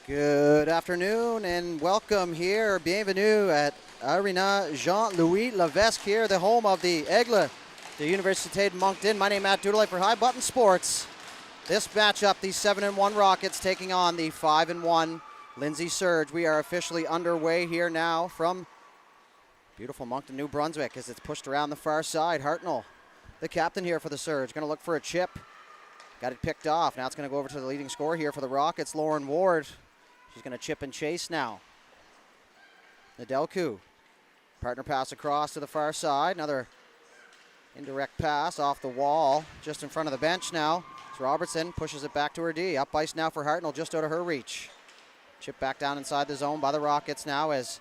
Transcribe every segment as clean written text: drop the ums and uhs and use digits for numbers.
Good afternoon and welcome here. Bienvenue at Arena Jean-Louis Levesque here, the home of the Aigle, the Université de Moncton. My name is Matt Doodle for High Button Sports. This matchup, the 7-1 Rockets taking on the 5-1 Lindsay Surge. We are officially underway here now from beautiful Moncton, New Brunswick, as it's pushed around the far side. Hartnell, the captain here for the Surge, going to look for a chip. Got it picked off. Now it's going to go over to the leading scorer here for the Rockets, Lauren Ward. She's going to chip and chase now. Nedelku, partner pass across to the far side. Another indirect pass off the wall, just in front of the bench now. As Robertson pushes it back to her D. Up ice now for Hartnell, just out of her reach. Chip back down inside the zone by the Rockets now, as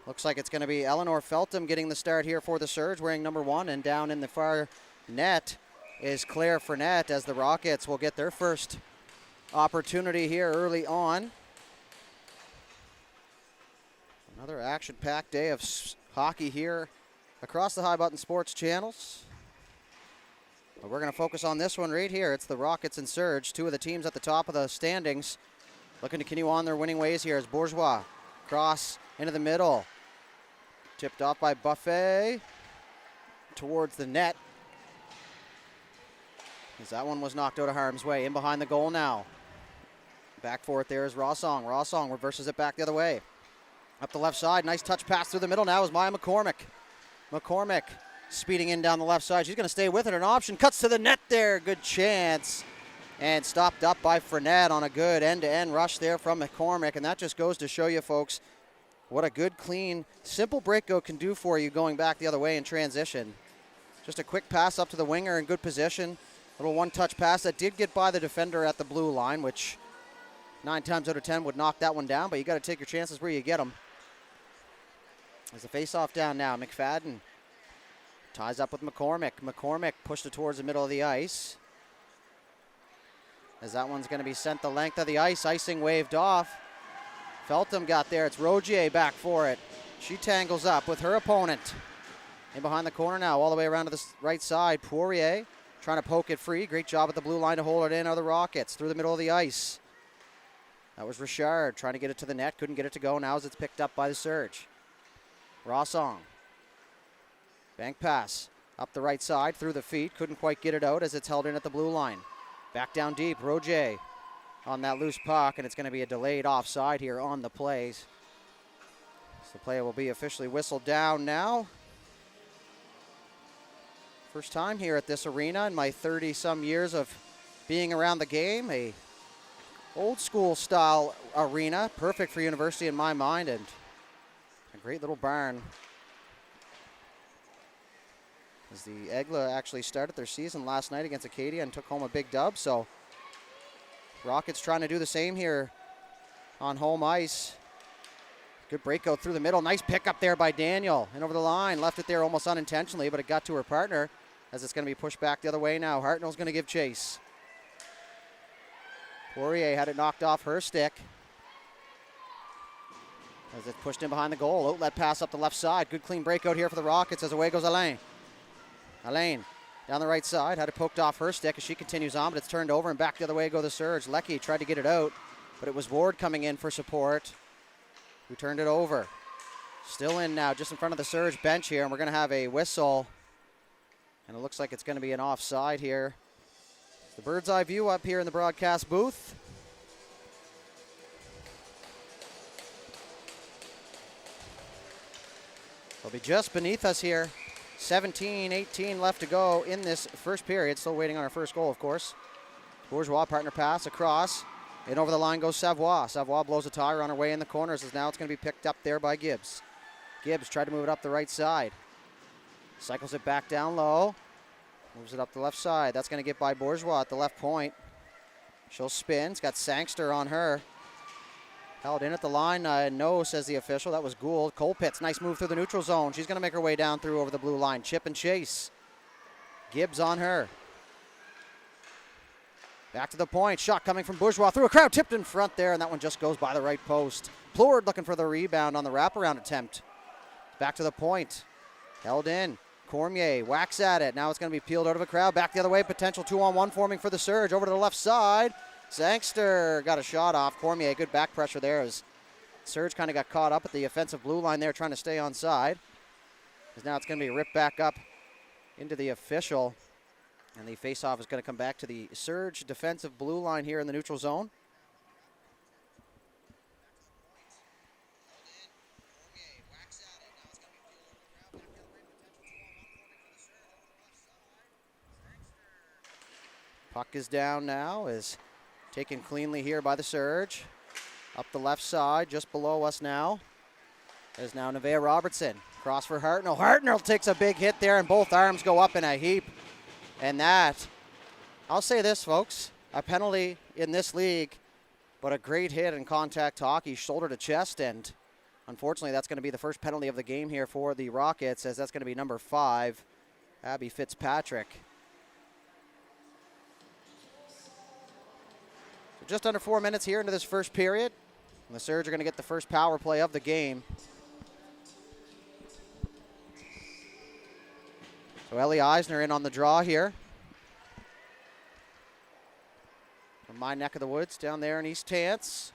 looks like it's going to be Eleanor Feltham getting the start here for the Surge, wearing number 1. And down in the far net is Claire Fournette, as the Rockets will get their first opportunity here early on. Another action-packed day of hockey here across the High Button Sports channels. But we're going to focus on this one right here. It's the Rockets and Surge, two of the teams at the top of the standings, looking to continue on their winning ways here as Bourgeois cross into the middle. Tipped off by Buffet towards the net, as that one was knocked out of harm's way. In behind the goal now. Back for it there is Rossong. Rossong reverses it back the other way. Up the left side, nice touch pass through the middle now is Maya McCormick. McCormick speeding in down the left side. She's going to stay with it. An option, cuts to the net there. Good chance. And stopped up by Fournette on a good end-to-end rush there from McCormick. And that just goes to show you, folks, what a good, clean, simple breakdown can do for you going back the other way in transition. Just a quick pass up to the winger in good position. Little one-touch pass that did get by the defender at the blue line, which 9 times out of 10 would knock that one down, but you got to take your chances where you get them. There's a face-off down now. McFadden ties up with McCormick. McCormick pushed it towards the middle of the ice, as that one's going to be sent the length of the ice. Icing waved off. Feltham got there. It's Rogier back for it. She tangles up with her opponent. In behind the corner now, all the way around to the right side. Poirier trying to poke it free. Great job at the blue line to hold it in, are the Rockets. Through the middle of the ice. That was Richard trying to get it to the net. Couldn't get it to go. Now as it's picked up by the Surge. Rossong. Bank pass up the right side through the feet. Couldn't quite get it out as it's held in at the blue line. Back down deep. Rogier on that loose puck, and it's going to be a delayed offside here on the plays. So the play will be officially whistled down now. First time here at this arena in my 30-some years of being around the game. A old school style arena, perfect for university in my mind, and a great little barn. As the Aigle actually started their season last night against Acadia and took home a big dub, so Rockets trying to do the same here on home ice. Good breakout through the middle. Nice pickup there by Daniel. And over the line, left it there almost unintentionally, but it got to her partner as it's going to be pushed back the other way now. Hartnell's going to give chase. Poirier had it knocked off her stick as it's pushed in behind the goal. Outlet pass up the left side. Good clean breakout here for the Rockets as away goes Alain. Alain down the right side, had it poked off her stick as she continues on, but it's turned over and back the other way go the Surge. Leckie tried to get it out, but it was Ward coming in for support, who turned it over. Still in now, just in front of the Surge bench here, and we're going to have a whistle, and it looks like it's going to be an offside here. The bird's eye view up here in the broadcast booth. They'll be just beneath us here. 17-18 left to go in this first period. Still waiting on our first goal, of course. Bourgeois partner pass across. And over the line goes Savoie. Savoie blows a tire on her way in the corners, as now it's going to be picked up there by Gibbs. Gibbs tried to move it up the right side. Cycles it back down low. Moves it up the left side. That's going to get by Bourgeois at the left point. She'll spin. It's got Sangster on her. Held in at the line. No, says the official. That was Gould. Colpitts, nice move through the neutral zone. She's going to make her way down through over the blue line. Chip and chase. Gibbs on her. Back to the point. Shot coming from Bourgeois through a crowd. Tipped in front there, and that one just goes by the right post. Plourde looking for the rebound on the wraparound attempt. Back to the point. Held in. Cormier whacks at it. Now it's going to be peeled out of a crowd. Back the other way. Potential 2-on-1 forming for the Surge. Over to the left side. Zangster got a shot off. Cormier, good back pressure there as Surge kind of got caught up at the offensive blue line there trying to stay on side. Because now it's going to be ripped back up into the official. And the faceoff is going to come back to the Surge defensive blue line here in the neutral zone. Puck is down now, is taken cleanly here by the Surge. Up the left side, just below us now, is now Nevaeh Robertson. Cross for Hartnell. Hartnell takes a big hit there, and both arms go up in a heap. And that, I'll say this, folks, a penalty in this league, but a great hit in contact hockey, shoulder to chest, and unfortunately that's going to be the first penalty of the game here for the Rockets, as that's going to be number 5, Abby Fitzpatrick. Just under 4 minutes here into this first period. And the Surge are going to get the first power play of the game. So Ellie Eisner in on the draw here. From my neck of the woods down there in East Tance.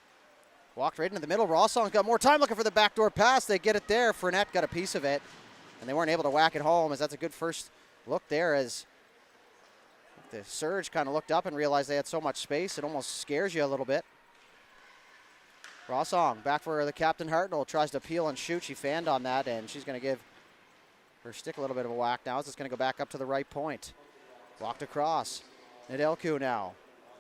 Walked right into the middle. Rossong's got more time looking for the backdoor pass. They get it there. Fournette got a piece of it. And they weren't able to whack it home, as that's a good first look there, as the Surge kind of looked up and realized they had so much space, it almost scares you a little bit. Rossong back for the captain. Hartnell tries to peel and shoot. She fanned on that, and she's going to give her stick a little bit of a whack now. It's going to go back up to the right point. Walked across. Nedelku now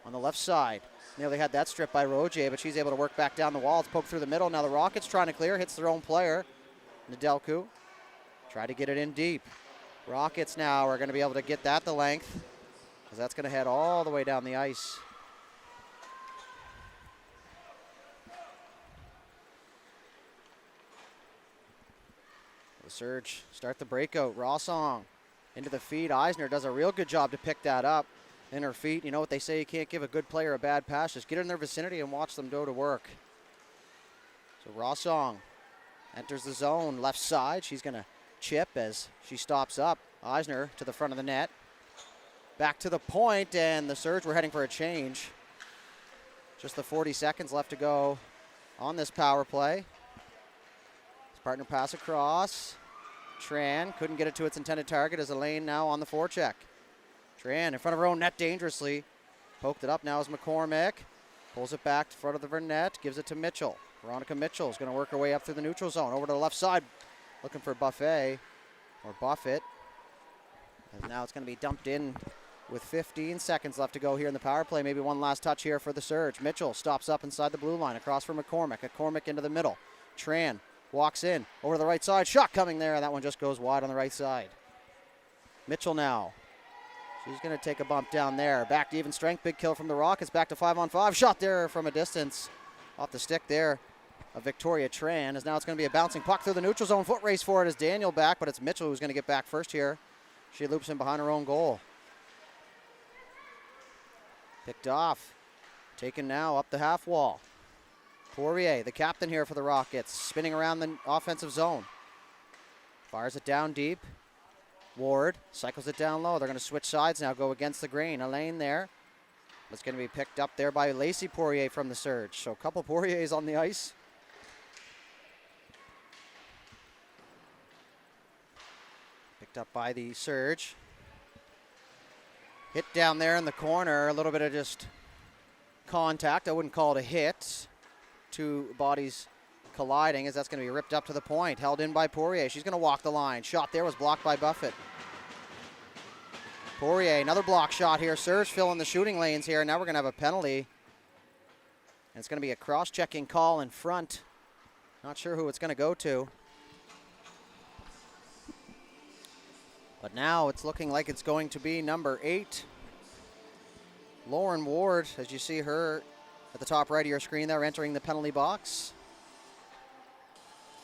on the left side. Nearly had that stripped by Roje, but she's able to work back down the wall. It's poked through the middle. Now the Rockets trying to clear. Hits their own player. Nedelku try to get it in deep. Rockets now are going to be able to get that the length, because that's going to head all the way down the ice. The Surge start the breakout. Rossong into the feed. Eisner does a real good job to pick that up in her feet. You know what they say, you can't give a good player a bad pass. Just get in their vicinity and watch them go to work. So Rossong enters the zone left side. She's going to chip as she stops up. Eisner to the front of the net. Back to the point, and the Surge were heading for a change. Just the 40 seconds left to go on this power play. His partner pass across. Tran couldn't get it to its intended target as Elaine now on the forecheck. Tran in front of her own net dangerously. Poked it up now as McCormick. Pulls it back to front of the net, gives it to Mitchell. Veronica Mitchell is going to work her way up through the neutral zone. Over to the left side, looking for Buffet, or Buffett. And now it's going to be dumped in with 15 seconds left to go here in the power play. Maybe one last touch here for the Surge. Mitchell stops up inside the blue line, across from McCormick. McCormick into the middle. Tran walks in, over to the right side. Shot coming there, and that one just goes wide on the right side. Mitchell now. She's going to take a bump down there. Back to even strength. Big kill from the Rockets. Back to 5-on-5. Shot there from a distance. Off the stick there of Victoria Tran. As now it's going to be a bouncing puck through the neutral zone. Foot race for it is Daniel back, but it's Mitchell who's going to get back first here. She loops in behind her own goal. Picked off. Taken now up the half wall. Poirier, the captain here for the Rockets, spinning around the offensive zone. Fires it down deep. Ward cycles it down low. They're going to switch sides now, go against the grain. Elaine there. It's going to be picked up there by Lacey Poirier from the Surge. So a couple Poiriers on the ice. Picked up by the Surge. Hit down there in the corner. A little bit of just contact. I wouldn't call it a hit. Two bodies colliding, as that's going to be ripped up to the point. Held in by Poirier. She's going to walk the line. Shot there was blocked by Buffett. Poirier, another block shot here. Surge filling the shooting lanes here. Now we're going to have a penalty. And it's going to be a cross-checking call in front. Not sure who it's going to go to. But now it's looking like it's going to be number 8. Lauren Ward, as you see her at the top right of your screen there, entering the penalty box.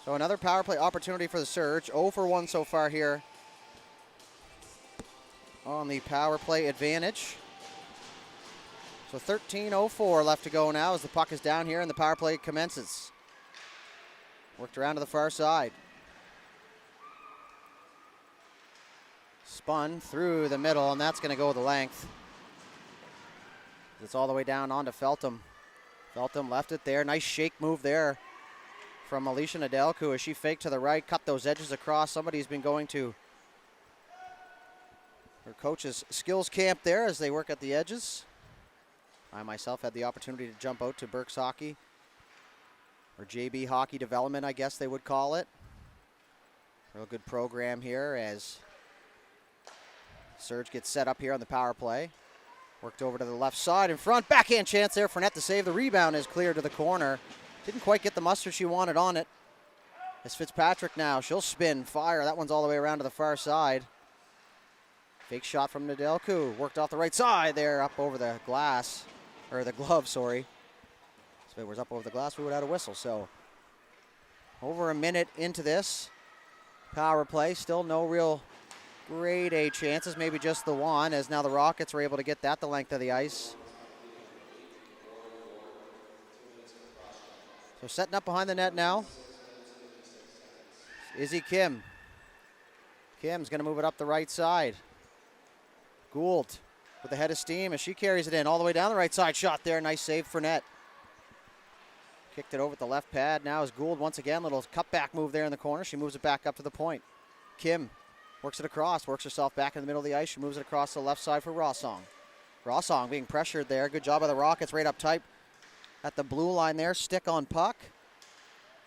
So another power play opportunity for the Surge. 0 for 1 so far here on the power play advantage. So 13:04 left to go now as the puck is down here and the power play commences. Worked around to the far side. Spun through the middle, and that's going to go the length. It's all the way down onto Feltham. Feltham left it there. Nice shake move there from Alicia Nedelku as she faked to the right, cut those edges across. Somebody's been going to her coach's skills camp there as they work at the edges. I myself had the opportunity to jump out to Berks Hockey, or JB Hockey Development, I guess they would call it. Real good program here as Surge gets set up here on the power play. Worked over to the left side in front. Backhand chance there for net to save. The rebound is cleared to the corner. Didn't quite get the mustard she wanted on it. It's Fitzpatrick now. She'll spin, fire. That one's all the way around to the far side. Fake shot from Nedelku. Worked off the right side there, up over the glass. Or the glove, sorry. So if it was up over the glass, we would have had a whistle. So over a minute into this power play. Still no real grade A chances, maybe just the one, as now the Rockets were able to get that the length of the ice. So setting up behind the net now. Izzy Kim. Kim's going to move it up the right side. Gould with the head of steam as she carries it in all the way down the right side. Shot there, nice save for net. Kicked it over at the left pad. Now is Gould once again, little cutback move there in the corner. She moves it back up to the point. Kim works it across, works herself back in the middle of the ice. She moves it across the left side for Rossong. Rossong being pressured there. Good job by the Rockets, right up tight at the blue line there. Stick on puck.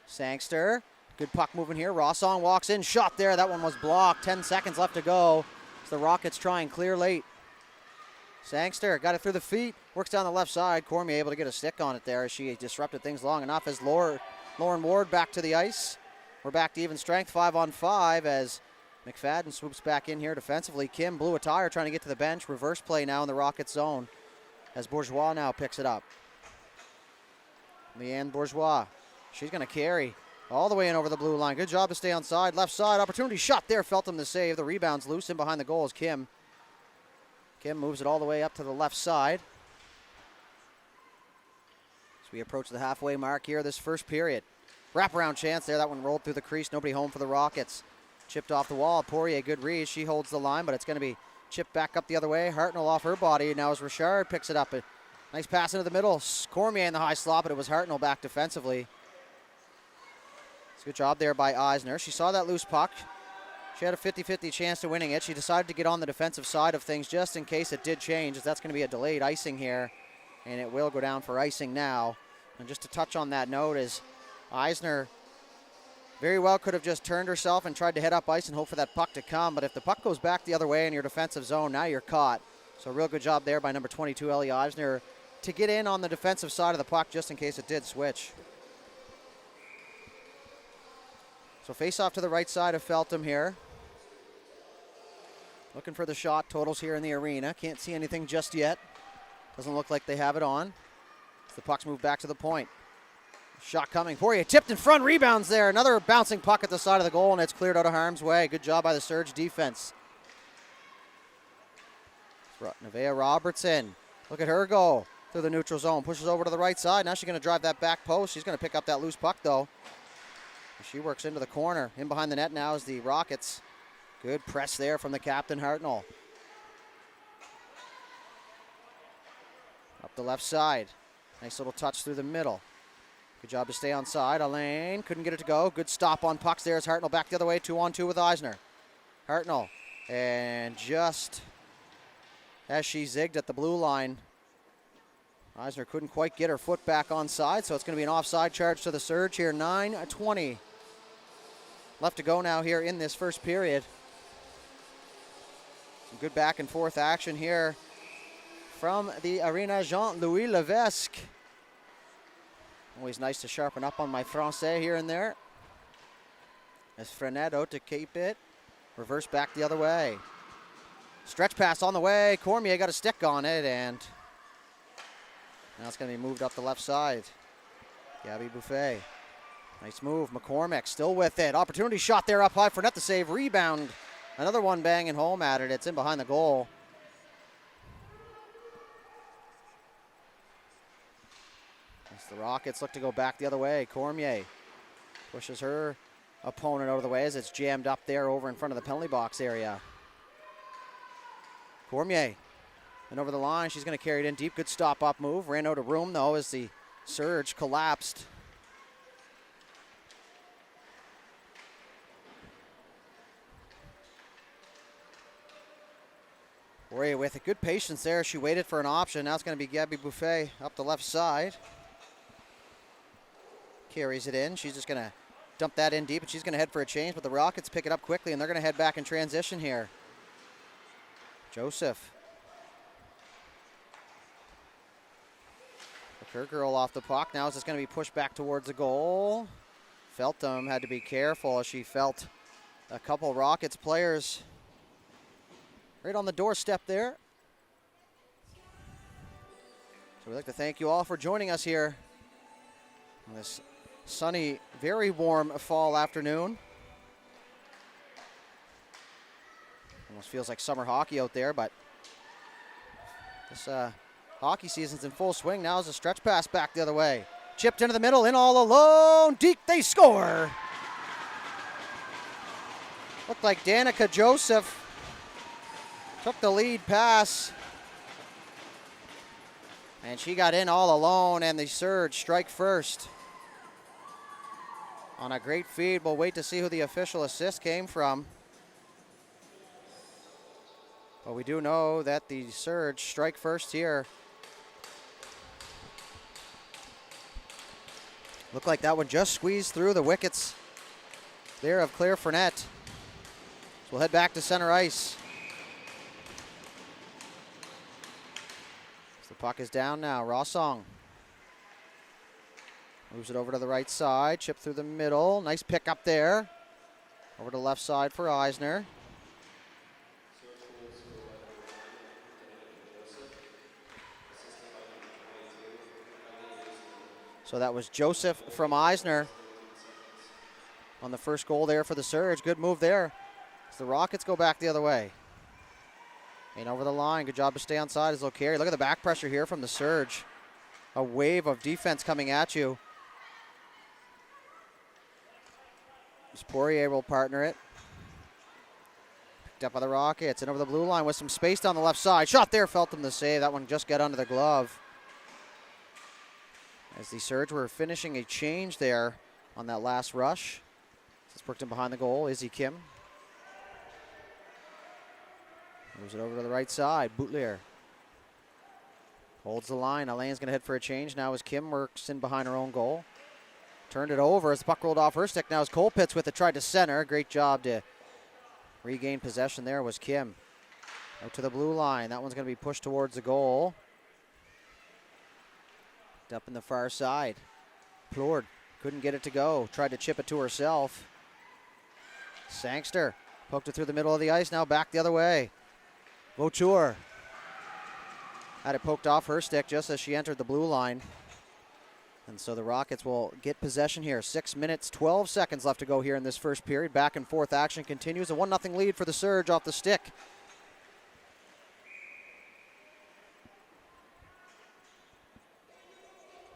Sangster, good puck moving here. Rossong walks in, shot there. That one was blocked. 10 seconds left to go. So the Rockets try and clear late. Sangster got it through the feet, works down the left side. Cormier able to get a stick on it there as she disrupted things long enough as Lauren Ward back to the ice. We're back to even strength, 5-on-5 as McFadden swoops back in here defensively. Kim blew a tire trying to get to the bench. Reverse play now in the Rockets zone as Bourgeois now picks it up. Leanne Bourgeois, she's going to carry all the way in over the blue line. Good job to stay on side. Left side, opportunity shot there. Feltham to save. The rebound's loose in behind the goal is Kim. Kim moves it all the way up to the left side. As we approach the halfway mark here this first period. Wraparound chance there. That one rolled through the crease. Nobody home for the Rockets. Chipped off the wall. Poirier, good read. She holds the line, but it's going to be chipped back up the other way. Hartnell off her body. Now as Richard picks it up. A nice pass into the middle. Cormier in the high slot, but it was Hartnell back defensively. It's a good job there by Eisner. She saw that loose puck. She had a 50-50 chance to winning it. She decided to get on the defensive side of things just in case it did change, as that's going to be a delayed icing here, and it will go down for icing now. And just to touch on that note is Eisner very well could have just turned herself and tried to head up ice and hope for that puck to come, but if the puck goes back the other way in your defensive zone, now you're caught. So real good job there by number 22, Ellie Eisner, to get in on the defensive side of the puck just in case it did switch. So face off to the right side of Feltham here. Looking for the shot totals here in the arena. Can't see anything just yet. Doesn't look like they have it on. The puck's moved back to the point. Shot coming. Poirier tipped in front. Rebounds there. Another bouncing puck at the side of the goal, and it's cleared out of harm's way. Good job by the Surge defense. Nevaeh Robertson. Look at her go through the neutral zone. Pushes over to the right side. Now she's going to drive that back post. She's going to pick up that loose puck, though. She works into the corner. In behind the net now is the Rockets. Good press there from the captain, Hartnell. Up the left side. Nice little touch through the middle. Good job to stay on side. Alain couldn't get it to go. Good stop on pucks there as Hartnell back the other way. 2-on-2 with Eisner. Hartnell. And just as she zigged at the blue line, Eisner couldn't quite get her foot back on side, so it's going to be an offside charge to the Surge here. 9:20 left to go now here in this first period. Some good back and forth action here from the arena Jean-Louis Levesque. Always nice to sharpen up on my français here and there. As Frenedo to keep it. Reverse back the other way. Stretch pass on the way. Cormier got a stick on it, and now it's going to be moved up the left side. Gabby Buffet. Nice move. McCormick still with it. Opportunity shot there up high for net to save. Rebound. Another one banging home at it. It's in behind the goal. As the Rockets look to go back the other way. Cormier pushes her opponent out of the way as it's jammed up there over in front of the penalty box area. Cormier And over the line, she's going to carry it in deep. Good stop-up move. Ran out of room, though, as the surge collapsed. Poirier with it. Good patience there. She waited for an option. Now it's going to be Gabby Buffet up the left side. Carries it in. She's just going to dump that in deep, and she's going to head for a change, but the Rockets pick it up quickly, and they're going to head back in transition here. Joseph. Her girl off the puck. Now is this going to be pushed back towards the goal. Feltham had to be careful as she felt a couple Rockets players right on the doorstep there. So we'd like to thank you all for joining us here on this sunny, very warm fall afternoon. Almost feels like summer hockey out there, but this hockey season's in full swing. Now is a stretch pass back the other way. Chipped into the middle, in all alone. Deke, they score. Looked like Danica Joseph took the lead pass. And she got in all alone, and the Surge strike first. On a great feed. We'll wait to see who the official assist came from. But we do know that the Surge strike first here. Looked like that one just squeezed through the wickets there of Claire Fournette. So we'll head back to center ice. So the puck is down now. Rossong moves it over to the right side. Chip through the middle. Nice pick up there. Over to the left side for Eisner. So that was Joseph from Eisner on the first goal there for the Surge. Good move there. As the Rockets go back the other way. And over the line. Good job to stay on side as they'll carry. Look at the back pressure here from the Surge. A wave of defense coming at you. As Poirier will partner it. Picked up by the Rockets and over the blue line with some space down the left side. Shot there, Feltham the save. That one just got under the glove. As the Surge were finishing a change there on that last rush. It's worked in behind the goal. Izzy Kim. Moves it over to the right side. Boutelier holds the line. Alain's going to head for a change now as Kim works in behind her own goal. Turned it over as the puck rolled off her stick. Now as Colpitts with it tried to center. Great job to regain possession there was Kim. Out to the blue line. That one's going to be pushed towards the goal. Up in the far side. Plord couldn't get it to go. Tried to chip it to herself. Sangster poked it through the middle of the ice. Now back the other way. Vautour had it poked off her stick just as she entered the blue line. And so the Rockets will get possession here. 6 minutes, 12 seconds left to go here in this first period. Back and forth action continues. A 1-0 lead for the Surge off the stick.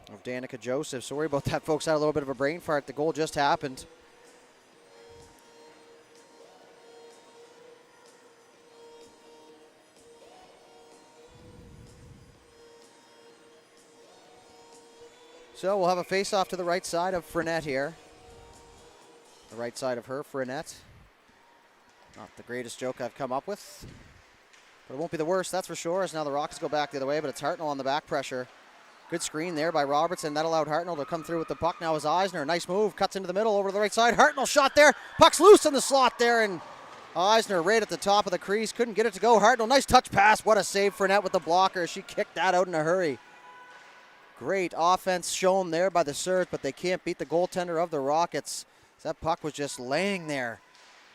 Of Danica Joseph. Sorry about that, folks. Had a little bit of a brain fart. The goal just happened. So we'll have a face-off to the right side of Fournette here. The right side of her, Fournette. Not the greatest joke I've come up with. But it won't be the worst, that's for sure, as now the Rockets go back the other way, but it's Hartnell on the back pressure. Good screen there by Robertson. That allowed Hartnell to come through with the puck. Now is Eisner. Nice move. Cuts into the middle over to the right side. Hartnell shot there. Puck's loose in the slot there. And Eisner right at the top of the crease. Couldn't get it to go. Hartnell, nice touch pass. What a save for Fournette with the blocker. She kicked that out in a hurry. Great offense shown there by the Surge, but they can't beat the goaltender of the Rockets. That puck was just laying there.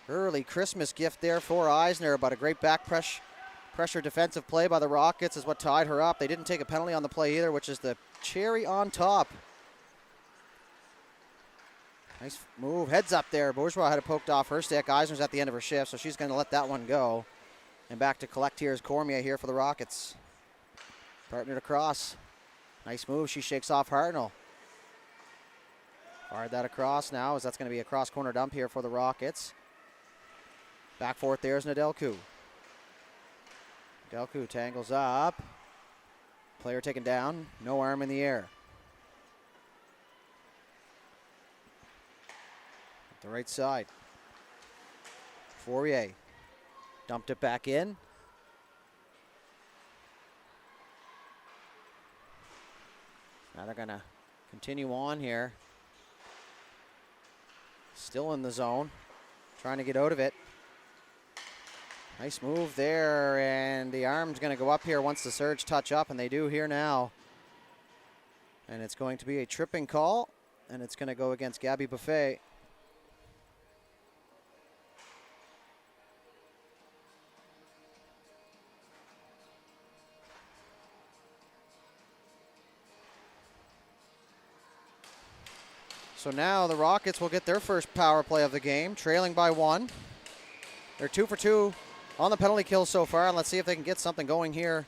Early Christmas gift there for Eisner, but a great back pressure defensive play by the Rockets is what tied her up. They didn't take a penalty on the play either, which is the cherry on top. Nice move. Heads up there. Bourgeois had it poked off her stick. Eisner's at the end of her shift, so she's going to let that one go. And back to collect here is Cormier here for the Rockets. Partnered across. Nice move. She shakes off Hartnell. Fired that across now as that's going to be a cross corner dump here for the Rockets. Back forth there's Nedelku. Delku tangles up. Player taken down. No arm in the air. The right side. Fourier dumped it back in. Now they're going to continue on here. Still in the zone. Trying to get out of it. Nice move there, and the arm's going to go up here once the Surge touch up, and they do here now. And it's going to be a tripping call, and it's going to go against Gabby Buffet. So now the Rockets will get their first power play of the game, trailing by 1. They're 2 for 2 on the penalty kill so far, and let's see if they can get something going here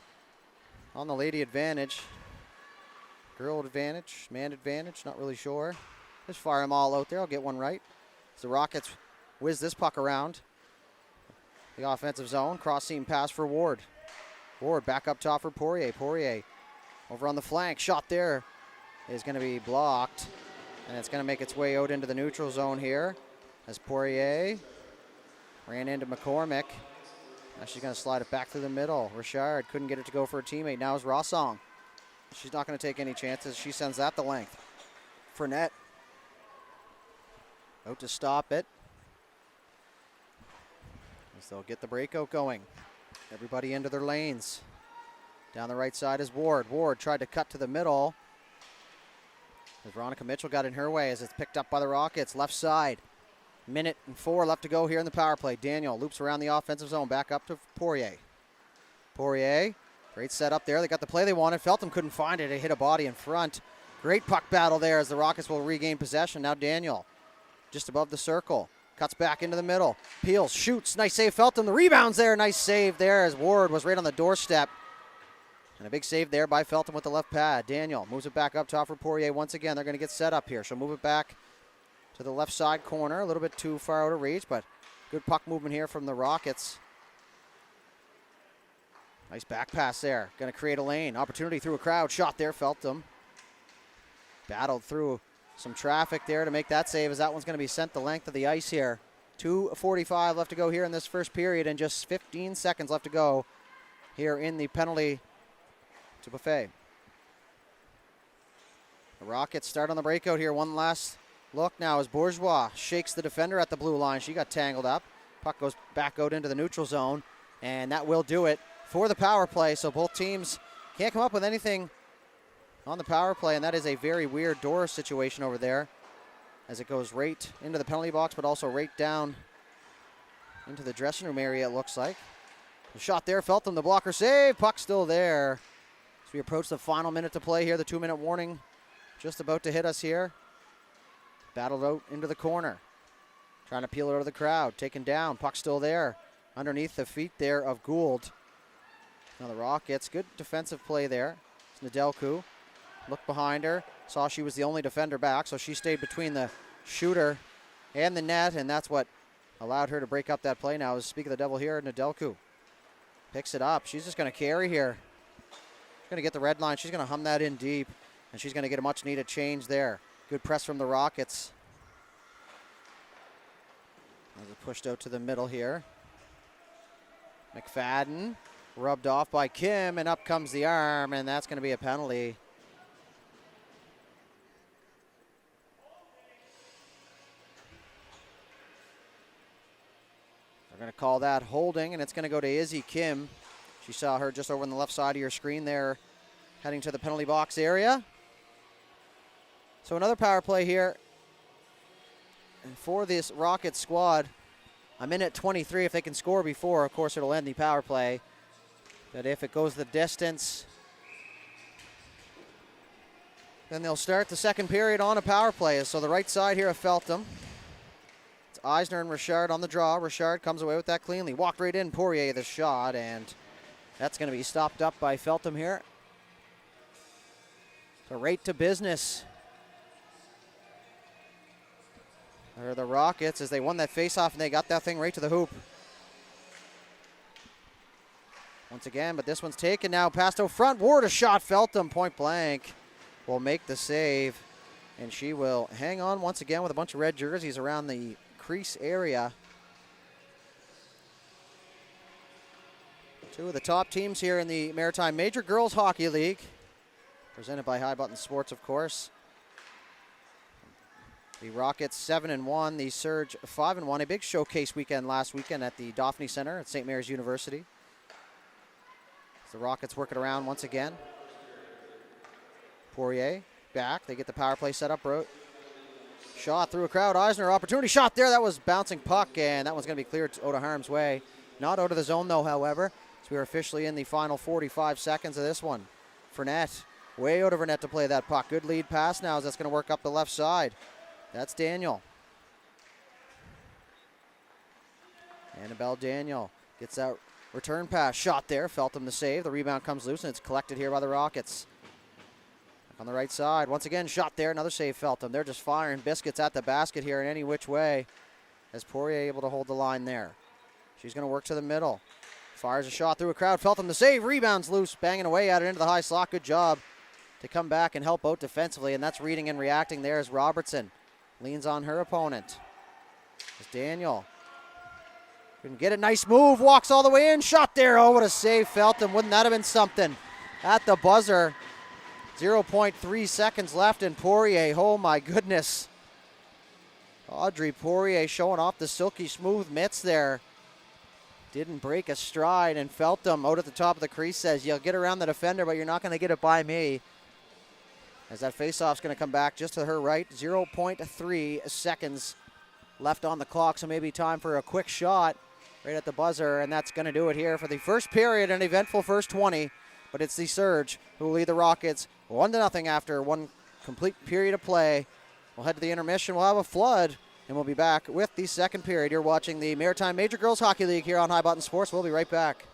on the lady advantage. Girl advantage, man advantage, not really sure. Just fire them all out there. I'll get one right. As the Rockets whiz this puck around the offensive zone. Cross seam pass for Ward. Ward back up top for Poirier. Poirier over on the flank. Shot there is going to be blocked. And it's going to make its way out into the neutral zone here as Poirier ran into McCormick. Now she's going to slide it back through the middle. Richard couldn't get it to go for a teammate. Now is Rossong. She's not going to take any chances. She sends that the length. Fournette out to stop it. As they'll get the breakout going. Everybody into their lanes. Down the right side is Ward. Ward tried to cut to the middle. As Veronica Mitchell got in her way as it's picked up by the Rockets. Left side. 1:04 left to go here in the power play. Daniel loops around the offensive zone. Back up to Poirier. Poirier. Great setup there. They got the play they wanted. Feltham couldn't find it. It hit a body in front. Great puck battle there as the Rockets will regain possession. Now Daniel just above the circle. Cuts back into the middle. Peels. Shoots. Nice save. Feltham. The rebound's there. Nice save there as Ward was right on the doorstep. And a big save there by Feltham with the left pad. Daniel moves it back up top for Poirier once again. They're going to get set up here. She'll move it back to the left side corner. A little bit too far out of reach, but good puck movement here from the Rockets. Nice back pass there. Going to create a lane. Opportunity through a crowd. Shot there, Feltham. Battled through some traffic there to make that save as that one's going to be sent the length of the ice here. 2:45 left to go here in this first period and just 15 seconds left to go here in the penalty to Buffet. The Rockets start on the breakout here. One last look now as Bourgeois shakes the defender at the blue line. She got tangled up. Puck goes back out into the neutral zone, and that will do it for the power play. So both teams can't come up with anything on the power play, and that is a very weird door situation over there as it goes right into the penalty box, but also right down into the dressing room area, it looks like. The shot there, Feltham, the blocker save. Puck still there. As we approach the final minute to play here, the 2-minute warning just about to hit us here. Battled out into the corner. Trying to peel it out of the crowd. Taken down. Puck still there. Underneath the feet there of Gould. Now the Rockets, good defensive play there. It's Nedelku. Looked behind her. Saw she was the only defender back, so she stayed between the shooter and the net, and that's what allowed her to break up that play now. As speak of the devil here, Nedelku picks it up. She's just going to carry here. She's going to get the red line. She's going to hum that in deep, and she's going to get a much-needed change there. Good press from the Rockets. As it pushed out to the middle here. McFadden rubbed off by Kim, and up comes the arm, and that's going to be a penalty. They're going to call that holding, and it's going to go to Izzy Kim. She saw her just over on the left side of your screen there, heading to the penalty box area. So another power play here. And for this Rocket squad, a minute 23. If they can score before, of course, it'll end the power play. But if it goes the distance, then they'll start the second period on a power play. So the right side here of Feltham. It's Eisner and Richard on the draw. Richard comes away with that cleanly. Walked right in. Poirier the shot, and that's going to be stopped up by Feltham here. So right to business. Or the Rockets as they won that faceoff and they got that thing right to the hoop. once again, but this one's taken now. Passed out front. Ward a shot. Feltham point blank will make the save. And she will hang on once again with a bunch of red jerseys around the crease area. Two of the top teams here in the Maritime Major Girls Hockey League. Presented by High Button Sports, of course. The Rockets 7-1, the Surge 5-1. A big showcase weekend last weekend at the Dauphin Center at St. Mary's University. The Rockets work it around once again. Poirier back. They get the power play set up. Shot through a crowd. Eisner, opportunity shot there. That was bouncing puck, and that one's going to be cleared out of harm's way. Not out of the zone, though, however. So we are officially in the final 45 seconds of this one. Fournette, way out of her net to play that puck. Good lead pass now as that's going to work up the left side. That's Daniel. Annabelle Daniel gets that return pass. Shot there. Feltham the save. The rebound comes loose, and it's collected here by the Rockets. On the right side, once again, shot there. Another save, Feltham. They're just firing biscuits at the basket here in any which way. As Poirier able to hold the line there. She's going to work to the middle. Fires a shot through a crowd. Feltham the save. Rebounds loose. Banging away at it into the high slot. Good job to come back and help out defensively. And that's reading and reacting there as Robertson leans on her opponent. As Daniel couldn't get it. Nice move. Walks all the way in. Shot there. Oh, what a save, Feltham. Wouldn't that have been something? At the buzzer. 0.3 seconds left, and Poirier, oh my goodness. Audrey Poirier showing off the silky smooth mitts there. Didn't break a stride, and Feltham out at the top of the crease says, you'll get around the defender, but you're not going to get it by me. As that faceoff's going to come back just to her right. 0.3 seconds left on the clock, so maybe time for a quick shot right at the buzzer, and that's going to do it here for the first period, an eventful first 20. But it's the Surge who will lead the Rockets 1-0 after one complete period of play. We'll head to the intermission. We'll have a flood, and we'll be back with the second period. You're watching the Maritime Major Girls Hockey League here on High Button Sports. We'll be right back.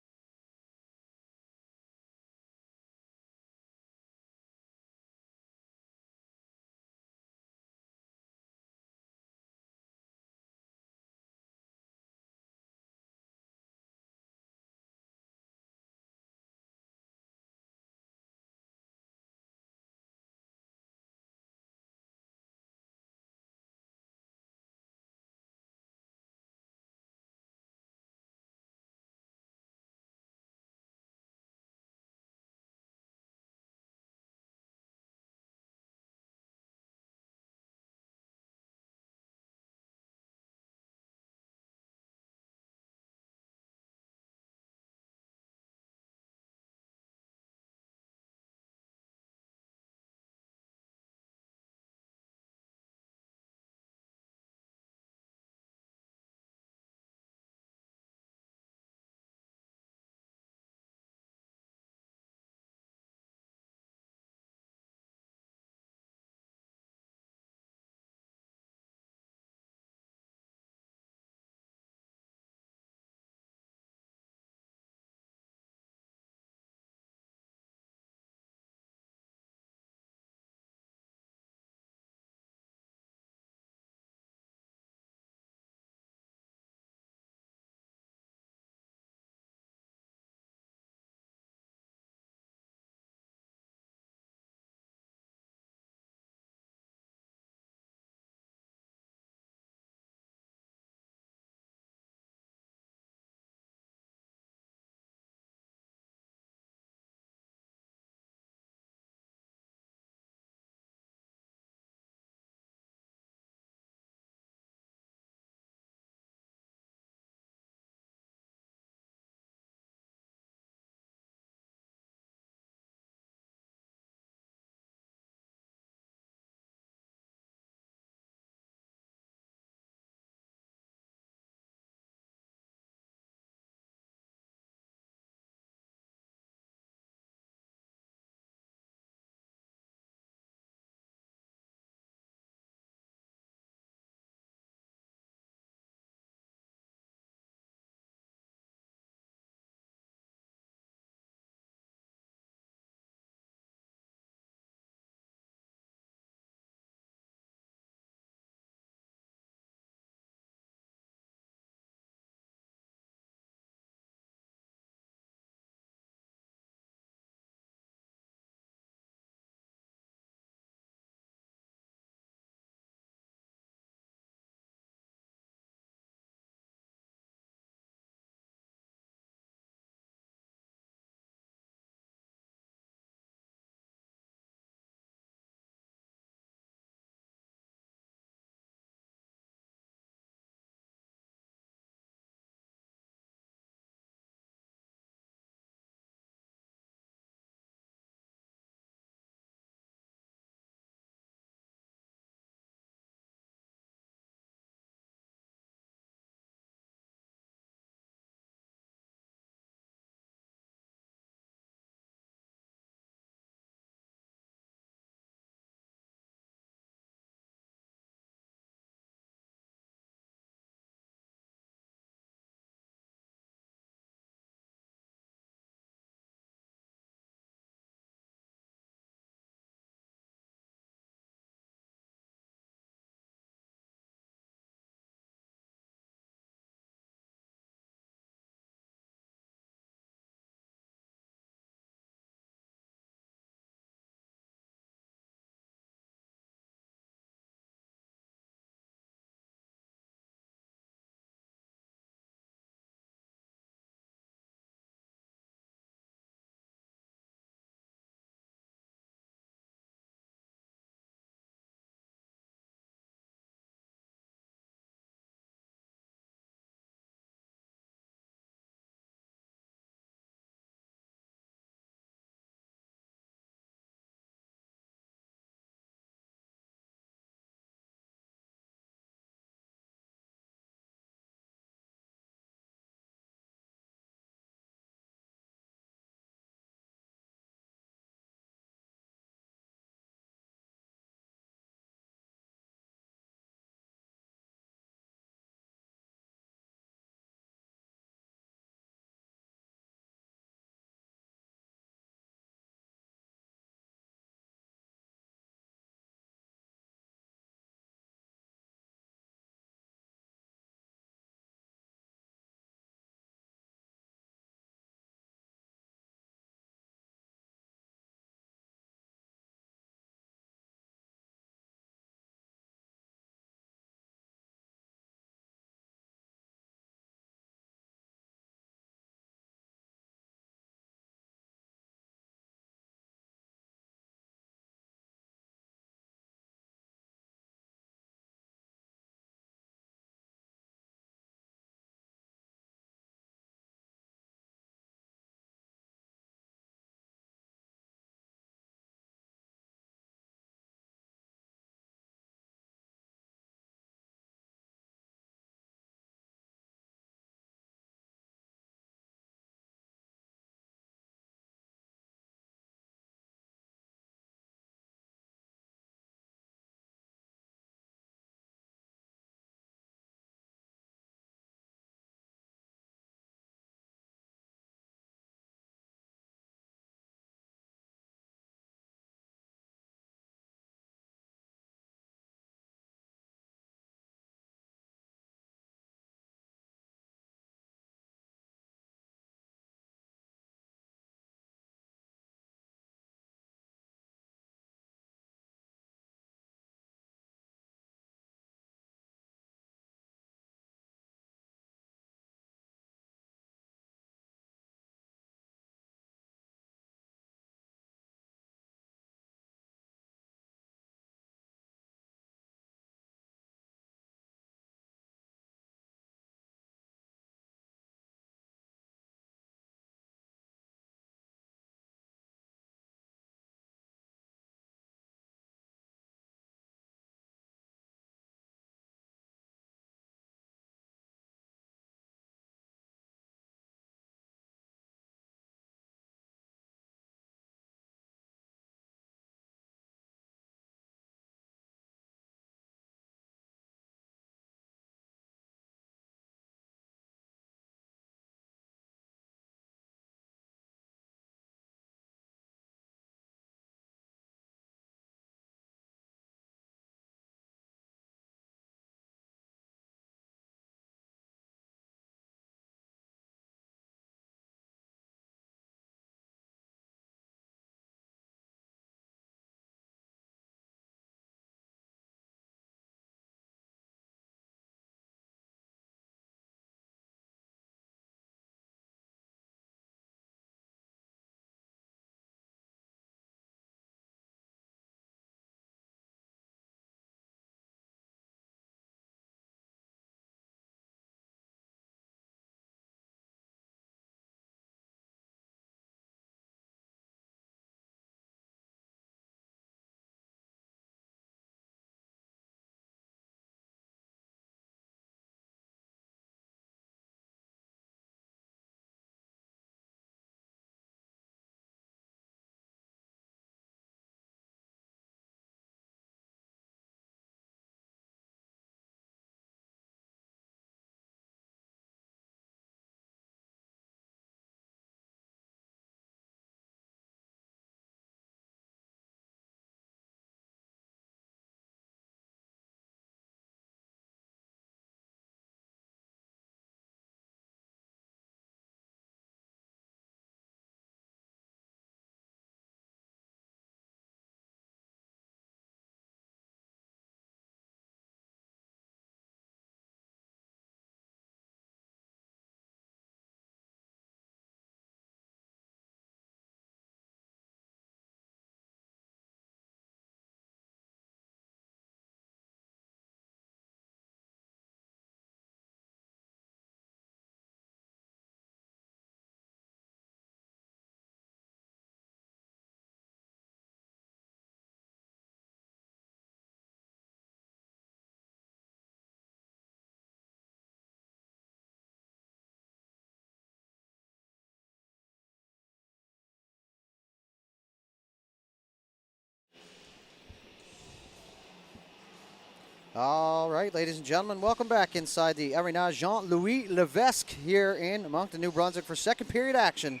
All right, ladies and gentlemen, welcome back inside the Arena Jean-Louis Levesque here in Moncton, New Brunswick for second period action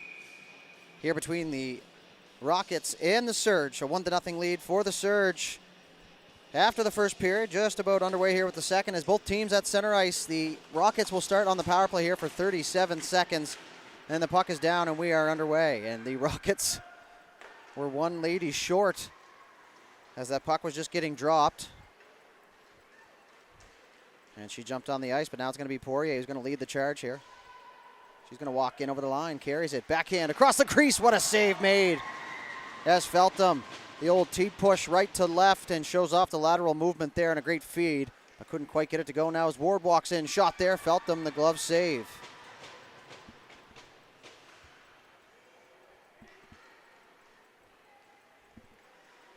here between the Rockets and the Surge. A 1-0 lead for the Surge after the first period, just about underway here with the second as both teams at center ice. The Rockets will start on the power play here for 37 seconds, and the puck is down and we are underway. And the Rockets were one lady short as that puck was just getting dropped. And she jumped on the ice, but now it's going to be Poirier who's going to lead the charge here. She's going to walk in over the line, carries it, backhand across the crease. What a save made as Feltham. The old T-push right to left and shows off the lateral movement there and a great feed. But couldn't quite get it to go now as Ward walks in. Shot there, Feltham, the glove save.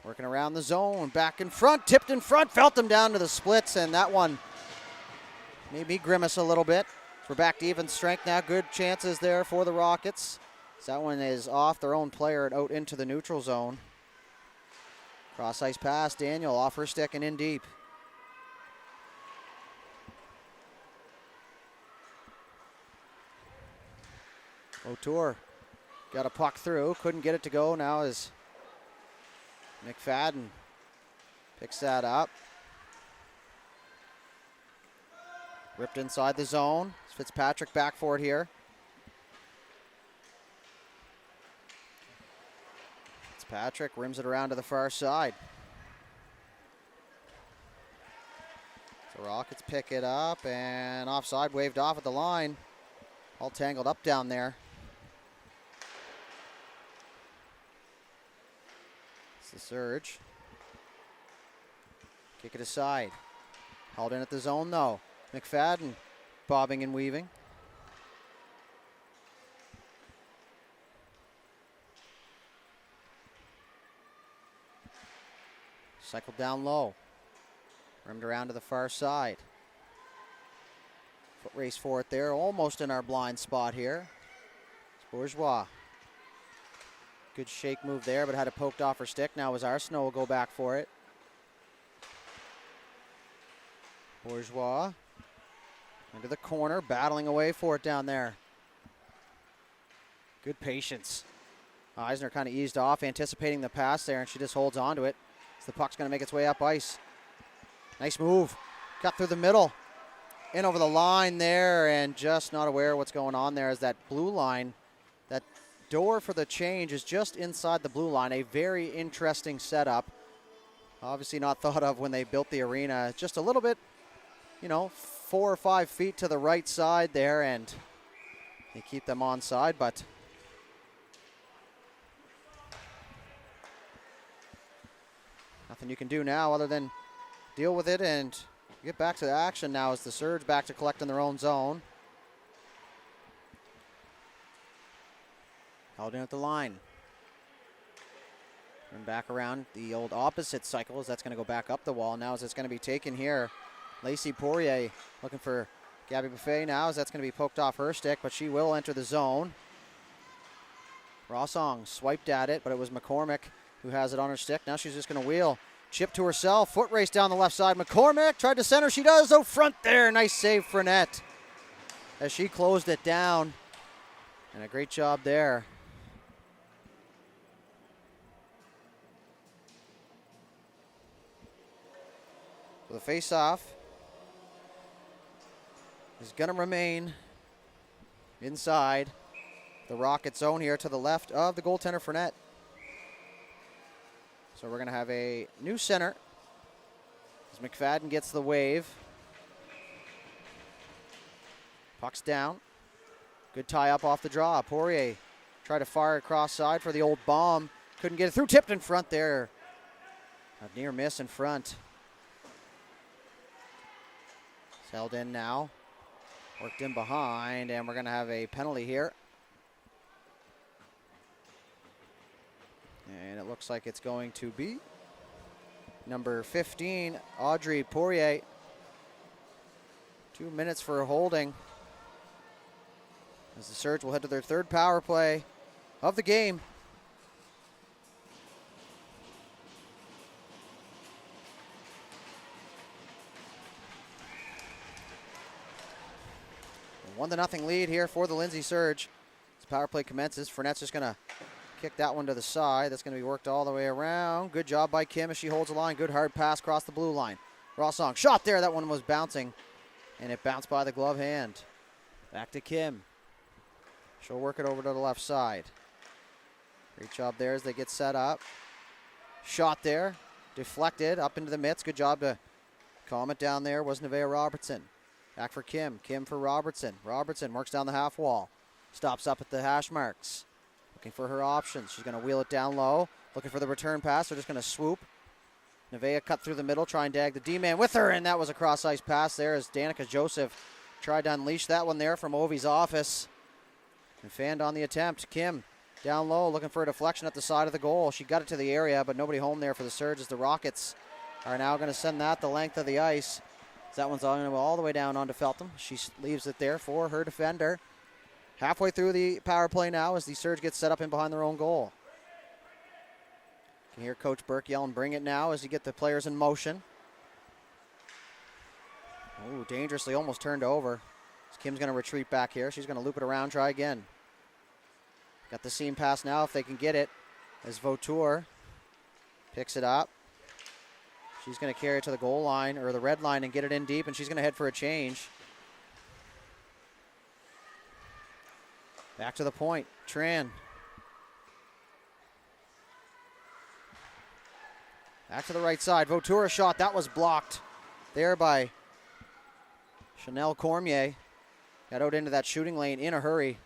Working around the zone, back in front, tipped in front, Feltham down to the splits, and that one made me grimace a little bit. We're back to even strength now. Good chances there for the Rockets. So that one is off their own player and out into the neutral zone. Cross ice pass, Daniel off her stick and in deep. O'Toole got a puck through, couldn't get it to go now as McFadden picks that up. Ripped inside the zone. Fitzpatrick back for it here. Fitzpatrick rims it around to the far side. So Rockets pick it up and offside waved off at the line. All tangled up down there. It's the Surge. Kick it aside. Held in at the zone though. McFadden bobbing and weaving. Cycled down low. Rimmed around to the far side. Foot race for it there. Almost in our blind spot here. It's Bourgeois. Good shake move there, but had it poked off her stick. Now as Arsenault will go back for it. Bourgeois. Into the corner, battling away for it down there. Good patience. Eisner kind of eased off, anticipating the pass there, and she just holds on to it. So the puck's going to make its way up ice. Nice move. Cut through the middle. In over the line there, and just not aware of what's going on there as that blue line, that door for the change is just inside the blue line. A very interesting setup. Obviously not thought of when they built the arena. Just a little bit, 4 or 5 feet to the right side there, and they keep them onside, but nothing you can do now other than deal with it and get back to the action now as the Surge back to collect in their own zone. Held in at the line. And back around the old opposite cycle as that's going to go back up the wall now as it's going to be taken here. Lacey Poirier looking for Gabby Buffet now as that's going to be poked off her stick, but she will enter the zone. Rossong swiped at it, but it was McCormick who has it on her stick. Now she's just going to wheel. Chip to herself. Foot race down the left side. McCormick tried to center. She does. Oh, front there. Nice save for net as she closed it down. And a great job there. So the face-off is going to remain inside the Rocket zone here to the left of the goaltender for net. So we're going to have a new center as McFadden gets the wave. Puck's down. Good tie up off the draw. Poirier tried to fire across side for the old bomb. Couldn't get it through. Tipped in front there. A near miss in front. It's held in now. Worked in behind, and we're going to have a penalty here. And it looks like it's going to be number 15, Audrey Poirier. 2 minutes for holding. As the Surge will head to their third power play of the game. 1-0 lead here for the Lindsay Surge. As power play commences, Fournette's just going to kick that one to the side. That's going to be worked all the way around. Good job by Kim as she holds the line. Good hard pass across the blue line. Rossong shot there. That one was bouncing, and it bounced by the glove hand. Back to Kim. She'll work it over to the left side. Great job there as they get set up. Shot there. Deflected up into the mitts. Good job to calm it down there was Nevaeh Robertson. Back for Kim. Kim for Robertson. Robertson works down the half wall. Stops up at the hash marks. Looking for her options. She's going to wheel it down low. Looking for the return pass. They're just going to swoop. Nevaeh cut through the middle. Try and dag the D-man with her. And that was a cross-ice pass there as Danica Joseph tried to unleash that one there from Ovi's office. And fanned on the attempt. Kim down low looking for a deflection at the side of the goal. She got it to the area, but nobody home there for the Surge as the Rockets are now going to send that the length of the ice. That one's going to go all the way down onto Feltham. She leaves it there for her defender. Halfway through the power play now as the Surge gets set up in behind their own goal. You can hear Coach Burke yelling, "Bring it now," as you get the players in motion. Ooh, dangerously almost turned over. Kim's going to retreat back here. She's going to loop it around, try again. Got the seam pass now if they can get it as Vautour picks it up. She's going to carry it to the goal line or the red line and get it in deep, and she's going to head for a change. Back to the point. Tran. Back to the right side. Vautour shot. That was blocked there by Chanel Cormier. Got out into that shooting lane in a hurry.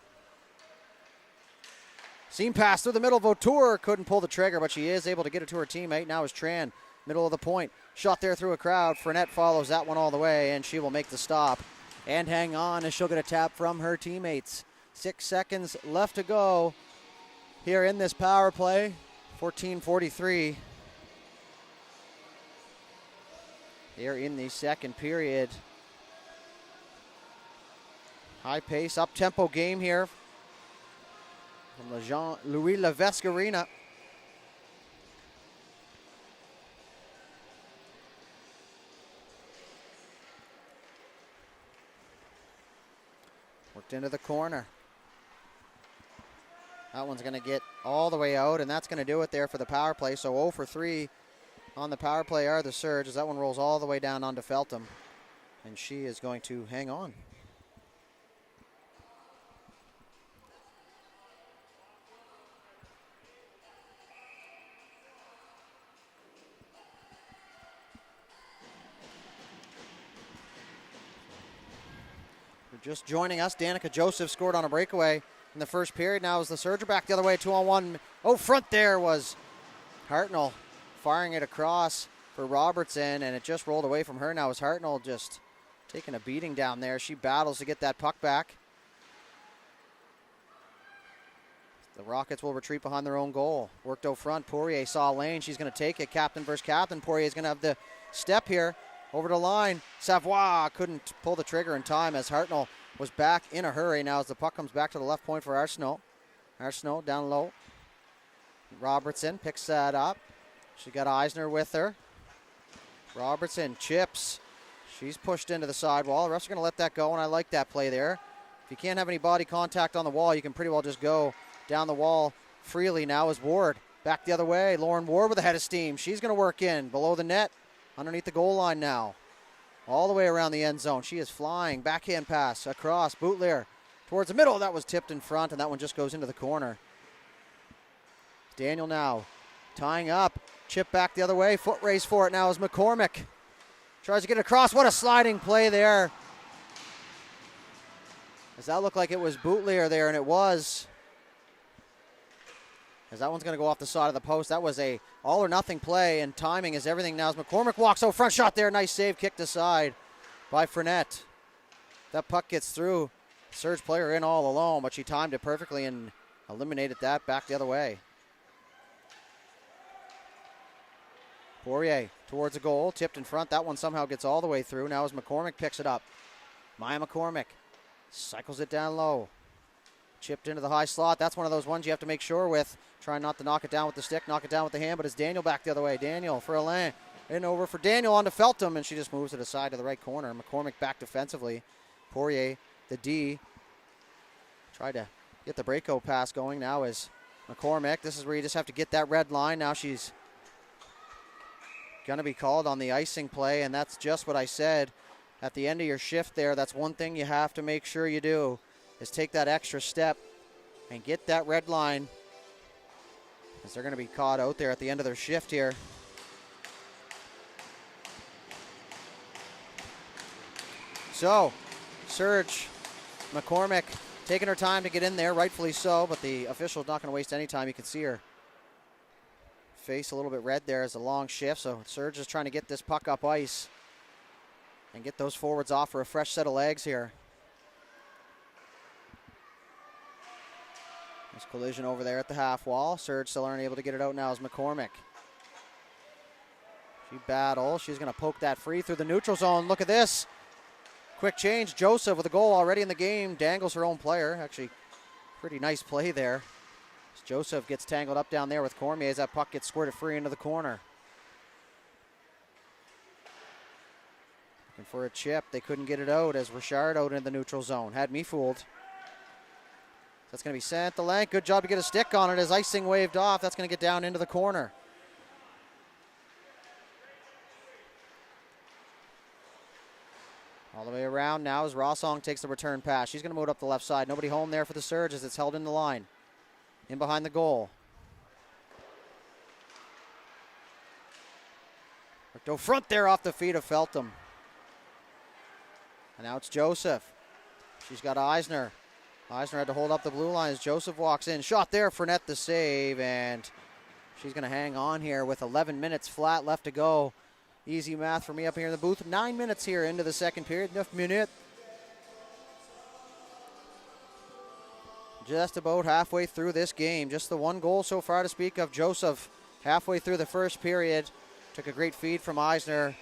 Seam pass through the middle. Vautour couldn't pull the trigger, but she is able to get it to her teammate. Now is Tran. Middle of the point. Shot there through a crowd. Fournette follows that one all the way, and she will make the stop and hang on as she'll get a tap from her teammates. 6 seconds left to go here in this power play. 14:43 here in the second period. High pace, up-tempo game here from the Jean-Louis Levesque Arena. Worked into the corner. That one's going to get all the way out, and that's going to do it there for the power play. So 0 for 3 on the power play are the Surge as that one rolls all the way down onto Feltham, and she is going to hang on. Just joining us, Danica Joseph scored on a breakaway in the first period. Now as the Surge are back the other way, 2-on-1. Oh, front there was Hartnell firing it across for Robertson, and it just rolled away from her. Now is Hartnell just taking a beating down there. She battles to get that puck back. The Rockets will retreat behind their own goal. Worked out front. Poirier saw a lane. She's going to take it. Captain versus captain. Poirier is going to have the step here. Over the line, Savoie couldn't pull the trigger in time as Hartnell was back in a hurry. Now as the puck comes back to the left point for Arsenault. Arsenault down low. Robertson picks that up. She got Eisner with her. Robertson chips. She's pushed into the sidewall. The refs are going to let that go, and I like that play there. If you can't have any body contact on the wall, you can pretty well just go down the wall freely. Now is Ward back the other way. Lauren Ward with a head of steam. She's going to work in below the net. Underneath the goal line now. All the way around the end zone. She is flying. Backhand pass across. Boutlier towards the middle. That was tipped in front, and that one just goes into the corner. Daniel now tying up. Chip back the other way. Foot race for it now is McCormick. Tries to get it across. What a sliding play there. Does that look like it was Boutlier there? And it was. As that one's going to go off the side of the post. That was a all or nothing play, and timing is everything now as McCormick walks over front. Shot there. Nice save. Kicked aside by Fournette. That puck gets through. Surge player in all alone, but she timed it perfectly and eliminated that back the other way. Poirier towards a goal. Tipped in front. That one somehow gets all the way through. Now as McCormick picks it up. Maya McCormick cycles it down low. Chipped into the high slot. That's one of those ones you have to make sure with. Trying not to knock it down with the stick, knock it down with the hand, but it's Daniel back the other way. Daniel for Alain. In over for Daniel onto Feltham, and she just moves it aside to the right corner. McCormick back defensively. Poirier the D. Tried to get the breakout pass going. Now is McCormick. This is where you just have to get that red line. Now she's going to be called on the icing play, and that's just what I said. At the end of your shift there, that's one thing you have to make sure you do, is take that extra step and get that red line, as they're going to be caught out there at the end of their shift here. So, Serge McCormick taking her time to get in there, rightfully so, but the official's not going to waste any time. You can see her face a little bit red there as a long shift, so Serge is trying to get this puck up ice and get those forwards off for a fresh set of legs here. There's collision over there at the half wall. Serge still aren't able to get it out now as McCormick. She battles. She's going to poke that free through the neutral zone. Look at this. Quick change. Joseph with a goal already in the game. Dangles her own player. Actually, pretty nice play there. As Joseph gets tangled up down there with Cormier as that puck gets squirted free into the corner. Looking for a chip. They couldn't get it out as Richard out in the neutral zone. Had me fooled. That's going to be sent the length. Good job to get a stick on it as icing waved off. That's going to get down into the corner. All the way around now as Rossong takes the return pass. She's going to move it up the left side. Nobody home there for the Surge as it's held in the line. In behind the goal. Worked front there off the feet of Feltham. And now it's Joseph. She's got Eisner. Eisner had to hold up the blue line as Joseph walks in. Shot there, Fournette the save, and she's going to hang on here with 11 minutes flat left to go. Easy math for me up here in the booth. 9 minutes here into the second period. 9 minutes. Just about halfway through this game. Just the one goal so far to speak of. Joseph halfway through the first period. Took a great feed from Eisner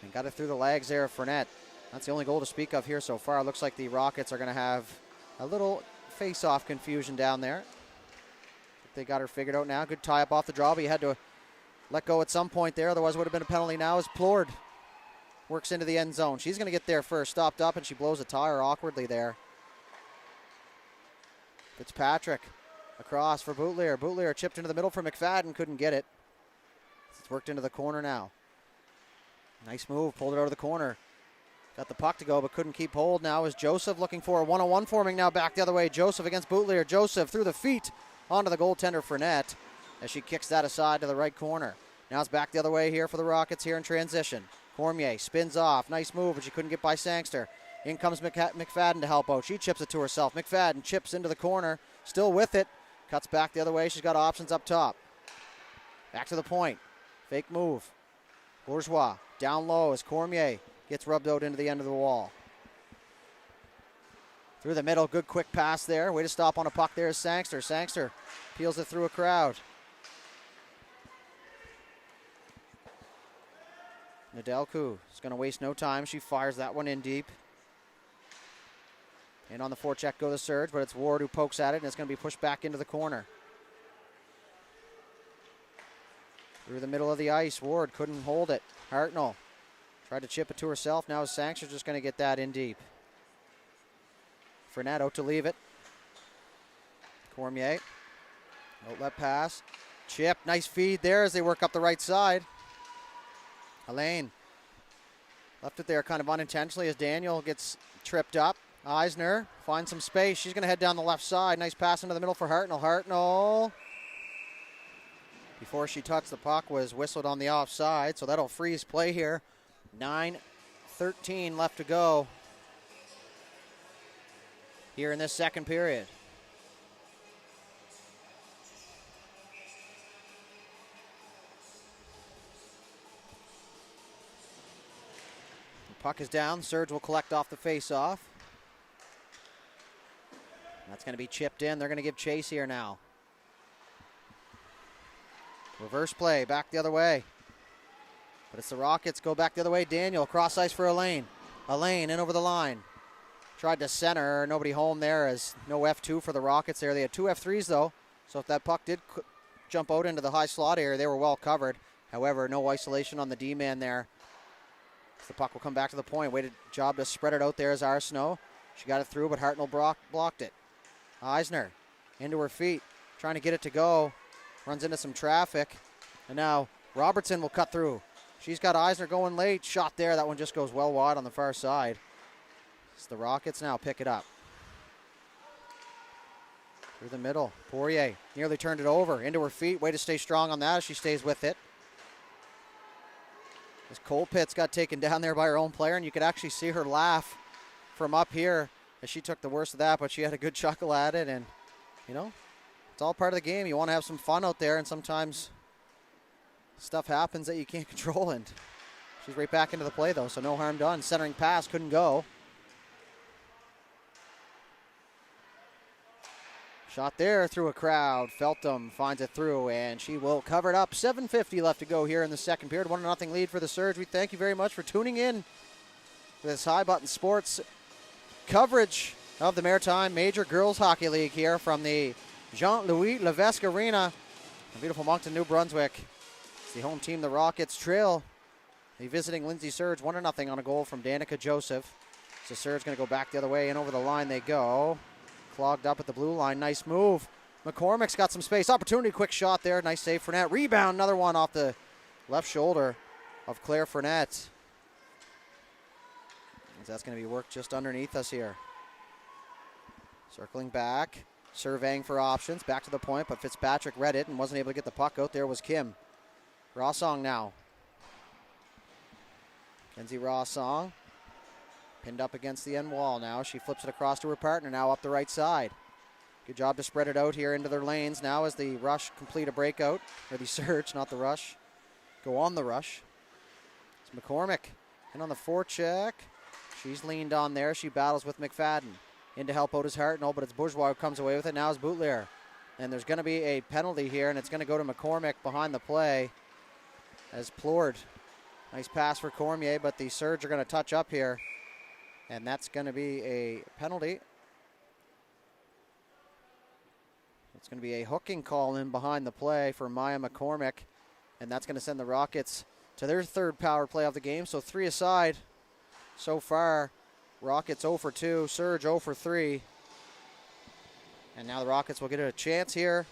and got it through the legs there of Fournette. That's the only goal to speak of here so far. Looks like the Rockets are going to have a little face-off confusion down there. They got her figured out now. Good tie-up off the draw, but you had to let go at some point there. Otherwise, it would have been a penalty now as Plord works into the end zone. She's going to get there first. Stopped up, and she blows a tire awkwardly there. Fitzpatrick across for Boutlier. Boutlier chipped into the middle for McFadden. Couldn't get it. It's worked into the corner now. Nice move. Pulled it out of the corner. Got the puck to go, but couldn't keep hold now as Joseph looking for a one-on-one forming now back the other way. Joseph against Boutlier. Joseph through the feet onto the goaltender Fournette as she kicks that aside to the right corner. Now it's back the other way here for the Rockets here in transition. Cormier spins off. Nice move, but she couldn't get by Sangster. In comes McFadden to help out. She chips it to herself. McFadden chips into the corner. Still with it. Cuts back the other way. She's got options up top. Back to the point. Fake move. Bourgeois down low as Cormier gets rubbed out into the end of the wall. Through the middle, good quick pass there. Way to stop on a puck there is Sangster. Sangster peels it through a crowd. Nedelku is going to waste no time. She fires that one in deep. And on the forecheck go the Surge, but it's Ward who pokes at it, and it's going to be pushed back into the corner. Through the middle of the ice, Ward couldn't hold it. Hartnell tried to chip it to herself. Now Sangster's just going to get that in deep. Fournette out to leave it. Cormier. Outlet pass. Chip. Nice feed there as they work up the right side. Elaine left it there kind of unintentionally as Daniel gets tripped up. Eisner finds some space. She's going to head down the left side. Nice pass into the middle for Hartnell. Hartnell, before she touched the puck, was whistled on the offside, so that'll freeze play here. 9:13 left to go here in this second period. The puck is down. Surge will collect off the face-off. That's going to be chipped in. They're going to give chase here now. Reverse play, back the other way. But it's the Rockets go back the other way. Daniel, cross ice for Elaine. Elaine in over the line. Tried to center, nobody home there as no F2 for the Rockets there. They had 2 F3s though, so if that puck did jump out into the high slot area, they were well covered. However, no isolation on the D-man there. The puck will come back to the point. Way to job to spread it out there as Arsenault. She got it through, but Hartnell blocked it. Eisner into her feet, trying to get it to go. Runs into some traffic. And now Robertson will cut through. She's got Eisner going late. Shot there. That one just goes well wide on the far side. It's the Rockets now pick it up. Through the middle. Poirier nearly turned it over. Into her feet. Way to stay strong on that as she stays with it. As Colpitts got taken down there by her own player, and you could actually see her laugh from up here as she took the worst of that, but she had a good chuckle at it, and, you know, it's all part of the game. You want to have some fun out there, and sometimes stuff happens that you can't control, and she's right back into the play, though, so no harm done. Centering pass couldn't go. Shot there through a crowd. Feltham finds it through, and she will cover it up. 7:50 left to go here in the second period. 1-0 lead for the Surge. We thank you very much for tuning in to this High Button Sports coverage of the Maritime Major Girls Hockey League here from the Jean-Louis Levesque Arena in beautiful Moncton, New Brunswick. It's the home team, the Rockets, trail the visiting Lindsay Surge 1-0 on a goal from Danica Joseph. So Surge going to go back the other way, and over the line they go. Clogged up at the blue line. Nice move. McCormick's got some space. Opportunity. Quick shot there. Nice save for Fournette. Rebound. Another one off the left shoulder of Claire Fournette. That's going to be worked just underneath us here. Circling back. Surveying for options. Back to the point, but Fitzpatrick read it and wasn't able to get the puck out. There was Kim. Rossong now. Kenzie Rossong. Pinned up against the end wall now. She flips it across to her partner now up the right side. Good job to spread it out here into their lanes now as the Rush complete a breakout. Or the Surge, not the Rush. Go on the Rush. It's McCormick. And on the forecheck. She's leaned on there. She battles with McFadden. In to help out his Hartnell, but it's Bourgeois who comes away with it. Now it's Boutelier. And there's going to be a penalty here, and it's going to go to McCormick behind the play as Plord. Nice pass for Cormier, but the Surge are going to touch up here. And that's going to be a penalty. It's going to be a hooking call in behind the play for Maya McCormick. And that's going to send the Rockets to their third power play of the game. So 3 aside so far. Rockets 0 for 2, Surge 0 for 3. And now the Rockets will get a chance here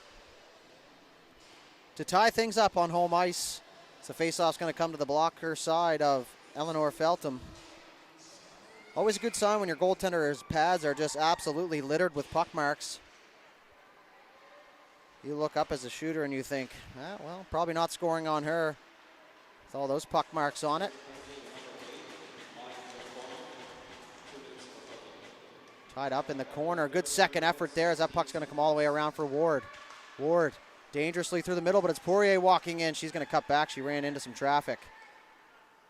to tie things up on home ice. So faceoff's going to come to the blocker side of Eleanor Feltham. Always a good sign when your goaltender's pads are just absolutely littered with puck marks. You look up as a shooter and you think, well, probably not scoring on her with all those puck marks on it. Tied up in the corner. Good second effort there as that puck's going to come all the way around for Ward. Ward dangerously through the middle, but it's Poirier walking in. She's going to cut back. She ran into some traffic.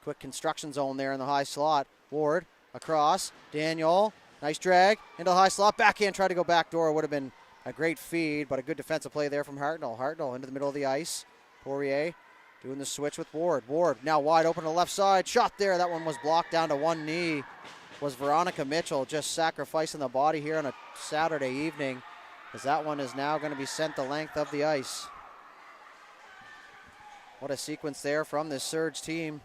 Quick construction zone there in the high slot. Ward across. Daniel. Nice drag into the high slot. Backhand. Tried to go back door. Would have been a great feed, but a good defensive play there from Hartnell. Hartnell into the middle of the ice. Poirier doing the switch with Ward. Ward now wide open to the left side. Shot there. That one was blocked down to one knee. Was Veronica Mitchell just sacrificing the body here on a Saturday evening, as that one is now going to be sent the length of the ice. What a sequence there from this Surge team.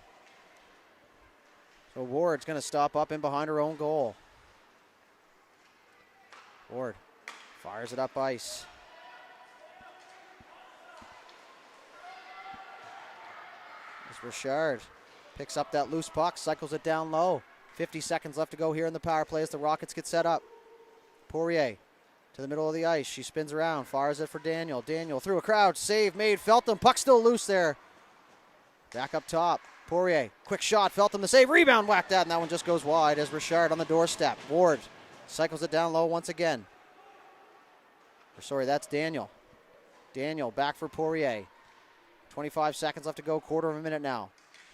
So Ward's going to stop up in behind her own goal. Ward fires it up ice. As Richard picks up that loose puck, cycles it down low. 50 seconds left to go here in the power play as the Rockets get set up. Poirier to the middle of the ice. She spins around, fires it for Daniel. Daniel through a crowd, save made. Feltham, puck still loose there. Back up top. Poirier, quick shot. Feltham the save, rebound whacked out, and that one just goes wide as Richard on the doorstep. Ward cycles it down low once again. Sorry, that's Daniel. Daniel back for Poirier. 25 seconds left to go, quarter of a minute now.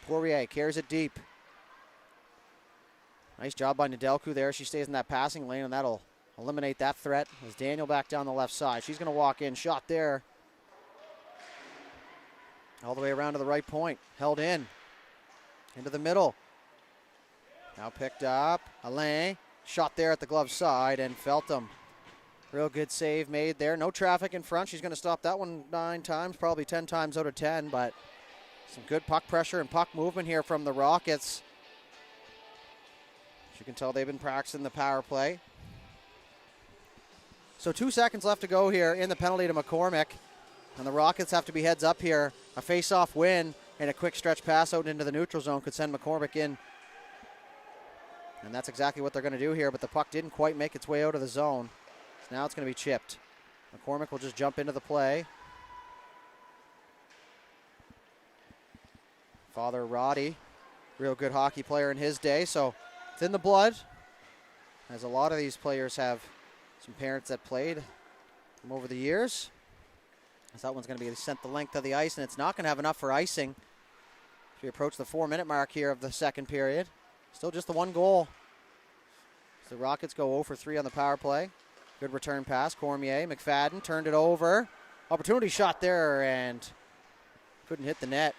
Poirier carries it deep. Nice job by Nedelku there. She stays in that passing lane, and that'll eliminate that threat. As Daniel back down the left side. She's going to walk in. Shot there. All the way around to the right point. Held in. Into the middle. Now picked up. Alain. Shot there at the glove side, and Feltham. Real good save made there. No traffic in front. She's going to stop that one 9 times, probably 10 times out of 10, but some good puck pressure and puck movement here from the Rockets. You can tell they've been practicing the power play. So 2 seconds left to go here in the penalty to McCormick. And the Rockets have to be heads up here. A face-off win and a quick stretch pass out into the neutral zone could send McCormick in. And that's exactly what they're going to do here, but the puck didn't quite make its way out of the zone. So now it's going to be chipped. McCormick will just jump into the play. Father Roddy, real good hockey player in his day, so it's in the blood. As a lot of these players have some parents that played them over the years. As that one's going to be sent the length of the ice, and it's not going to have enough for icing. As we approach the 4-minute mark here of the second period. Still just the one goal. So the Rockets go 0 for 3 on the power play. Good return pass. Cormier, McFadden turned it over. Opportunity shot there and couldn't hit the net.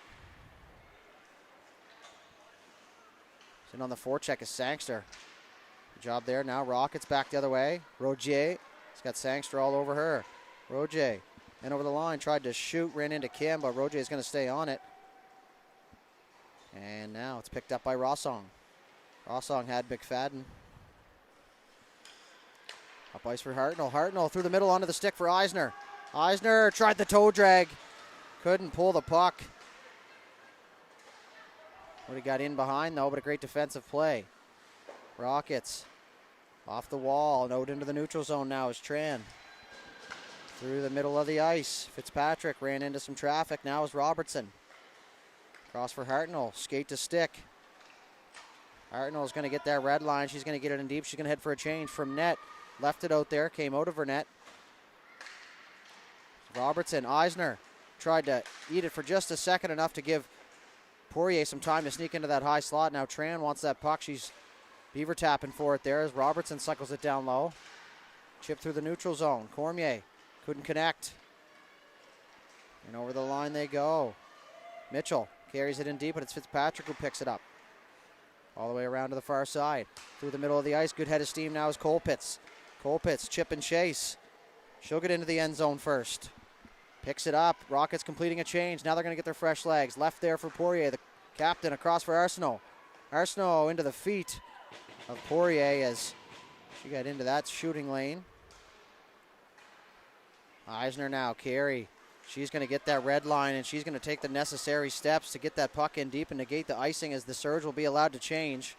In on the forecheck is Sangster. Good job there. Now Rockets back the other way. Rogier. He's got Sangster all over her. Rogier. And over the line. Tried to shoot. Ran into Kim, but Rogier is going to stay on it. And now it's picked up by Rossong. Rossong had McFadden. Up ice for Hartnell. Hartnell through the middle onto the stick for Eisner. Eisner tried the toe drag. Couldn't pull the puck. Would have got in behind though, but a great defensive play. Rockets off the wall and out into the neutral zone now is Tran. Through the middle of the ice. Fitzpatrick ran into some traffic. Now is Robertson. Cross for Hartnell. Skate to stick. Hartnell is going to get that red line. She's going to get it in deep. She's going to head for a change from net. Left it out there. Came out of her net. Robertson. Eisner tried to eat it for just a second, enough to give Poirier some time to sneak into that high slot. Now Tran wants that puck. She's beaver tapping for it there as Robertson cycles it down low. Chip through the neutral zone. Cormier couldn't connect. And over the line they go. Mitchell carries it in deep, but it's Fitzpatrick who picks it up. All the way around to the far side. Through the middle of the ice. Good head of steam now is Colpitts. Colpitts, chip and chase. She'll get into the end zone first. Picks it up. Rockets completing a change. Now they're going to get their fresh legs. Left there for Poirier, the captain, across for Arsenault. Arsenault into the feet of Poirier as she got into that shooting lane. Eisner now, Carey. She's going to get that red line, and she's going to take the necessary steps to get that puck in deep and negate the icing as the surge will be allowed to change.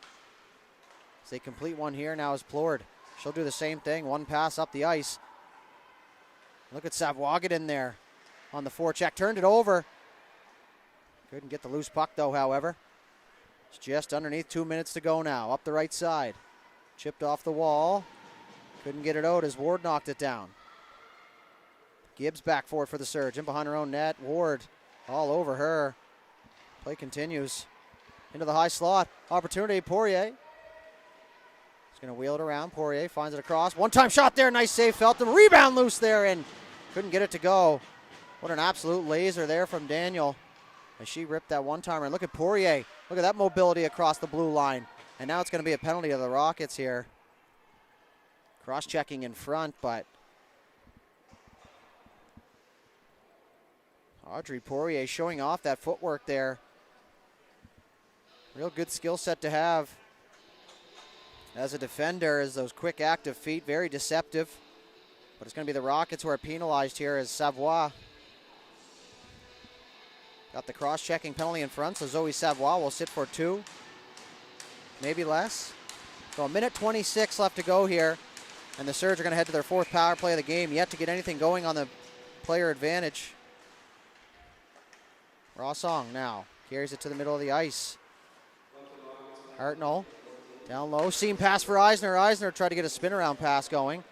As they complete one here, now is Plord. She'll do the same thing. One pass up the ice. Look at Savoie get in there on the forecheck. Turned it over. Couldn't get the loose puck, though, however. It's just underneath 2 minutes to go now. Up the right side. Chipped off the wall. Couldn't get it out as Ward knocked it down. Gibbs back for it for the surge. In behind her own net. Ward all over her. Play continues. Into the high slot. Opportunity. Poirier. He's going to wheel it around. Poirier finds it across. One-time shot there. Nice save. Feltham. Rebound loose there and couldn't get it to go. What an absolute laser there from Daniel as she ripped that one-timer. And look at Poirier. Look at that mobility across the blue line. And now it's going to be a penalty to the Rockets here. Cross-checking in front, but Audrey Poirier showing off that footwork there. Real good skill set to have as a defender, as those quick active feet, very deceptive. But it's going to be the Rockets who are penalized here as Savoie got the cross-checking penalty in front, so Zoe Savoie will sit for 2, maybe less. So a minute 26 left to go here, and the Surge are going to head to their 4th power play of the game, yet to get anything going on the player advantage. Rossong now carries it to the middle of the ice. Hartnell down low, seam pass for Eisner. Eisner tried to get a spin-around pass going.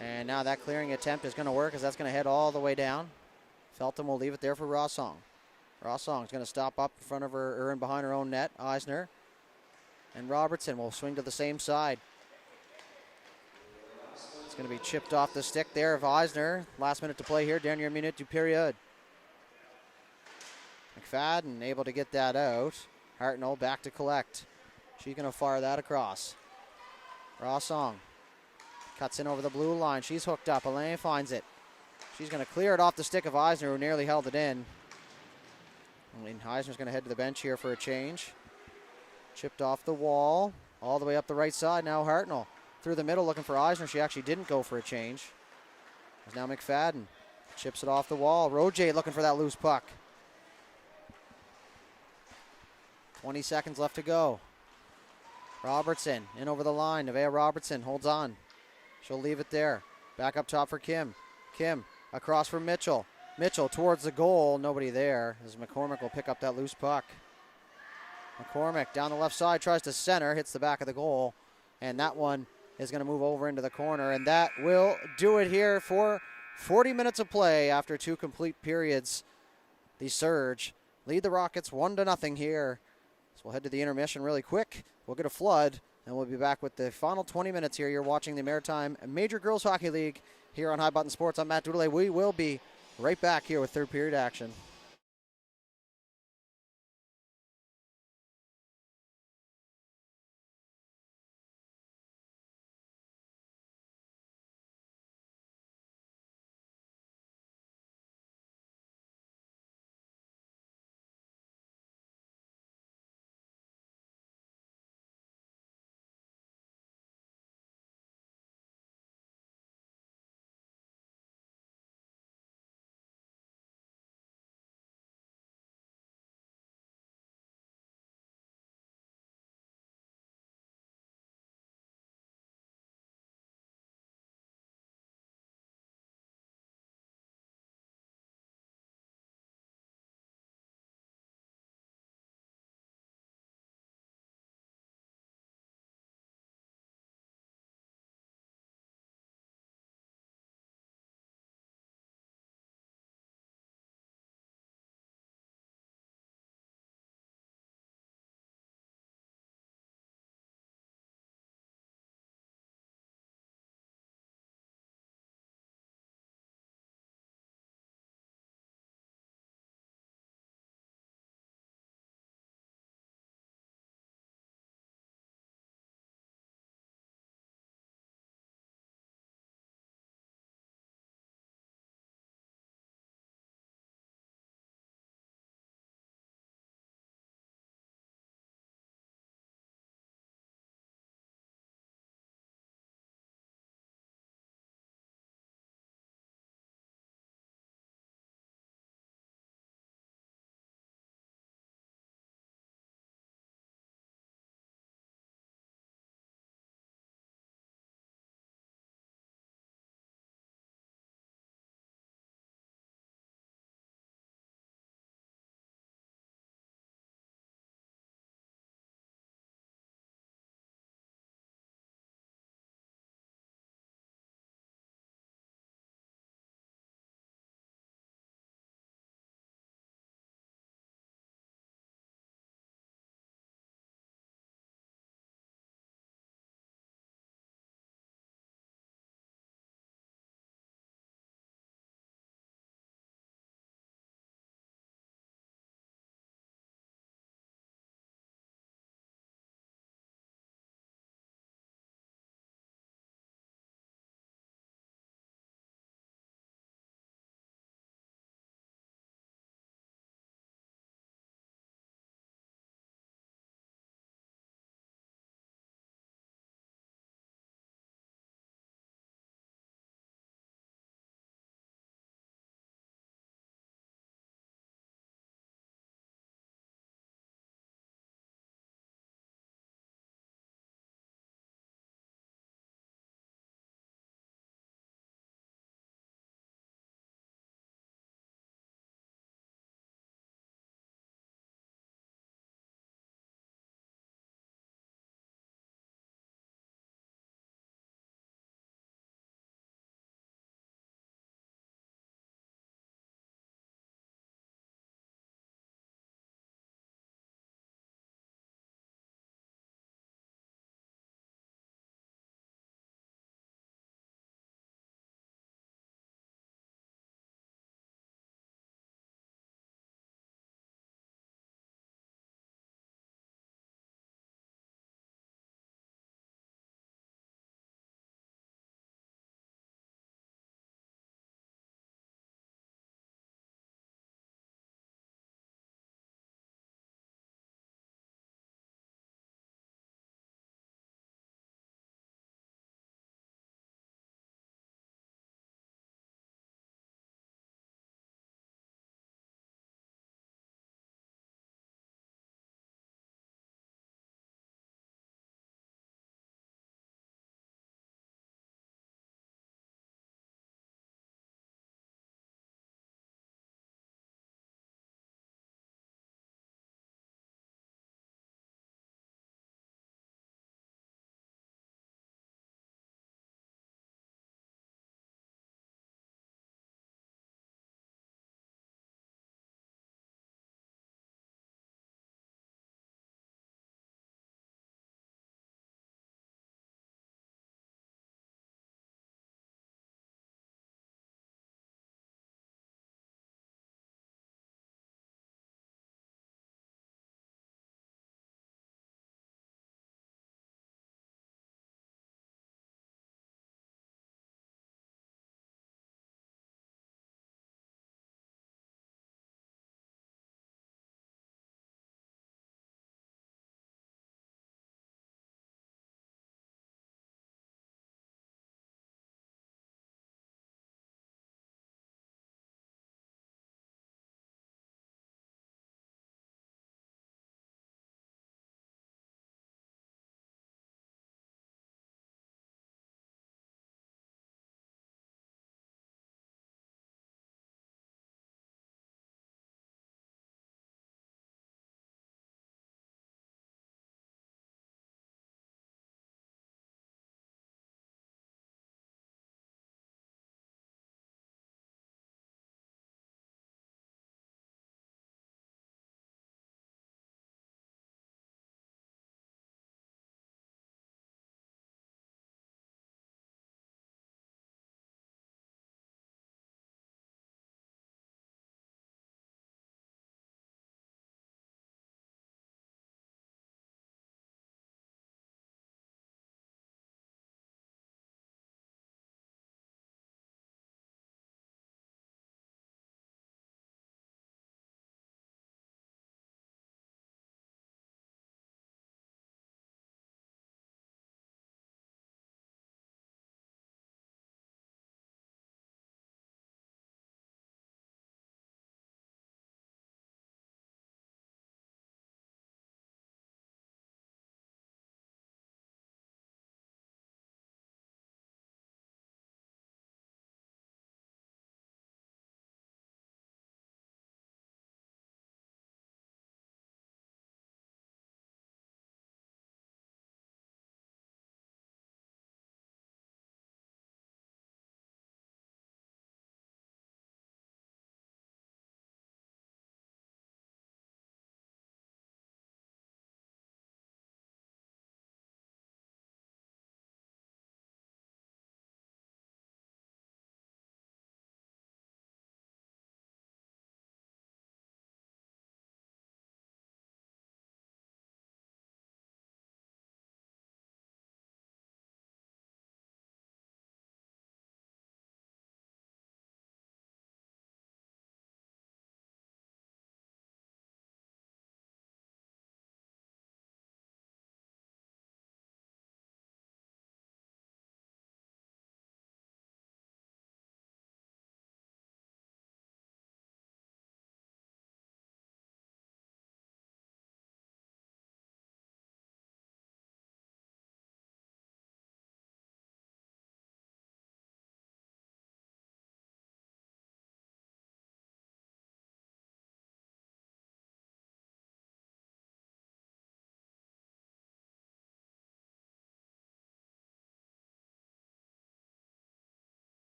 And now that clearing attempt is going to work as that's going to head all the way down. Feltham will leave it there for Rossong. Rossong is going to stop up in front of her, or in behind her own net. Eisner and Robertson will swing to the same side. It's going to be chipped off the stick there of Eisner. Last minute to play here. Dernière minute du période. McFadden able to get that out. Hartnell back to collect. She's going to fire that across. Rossong cuts in over the blue line. She's hooked up. Elaine finds it. She's going to clear it off the stick of Eisner, who nearly held it in. And Eisner's going to head to the bench here for a change. Chipped off the wall, all the way up the right side. Now Hartnell through the middle looking for Eisner. She actually didn't go for a change. There's now McFadden. Chips it off the wall. Roje looking for that loose puck. 20 seconds left to go. Robertson in over the line. Nevaeh Robertson holds on. She'll leave it there. Back up top for Kim. Kim across for Mitchell. Mitchell towards the goal. Nobody there as McCormick will pick up that loose puck. McCormick down the left side tries to center. Hits the back of the goal. And that one is going to move over into the corner. And that will do it here for 40 minutes of play after 2 complete periods. The Surge lead the Rockets 1-0 here. So we'll head to the intermission really quick. We'll get a flood, and we'll be back with the final 20 minutes here. You're watching the Maritime Major Girls Hockey League here on High Button Sports. I'm Matt Doodley. We will be right back here with third period action.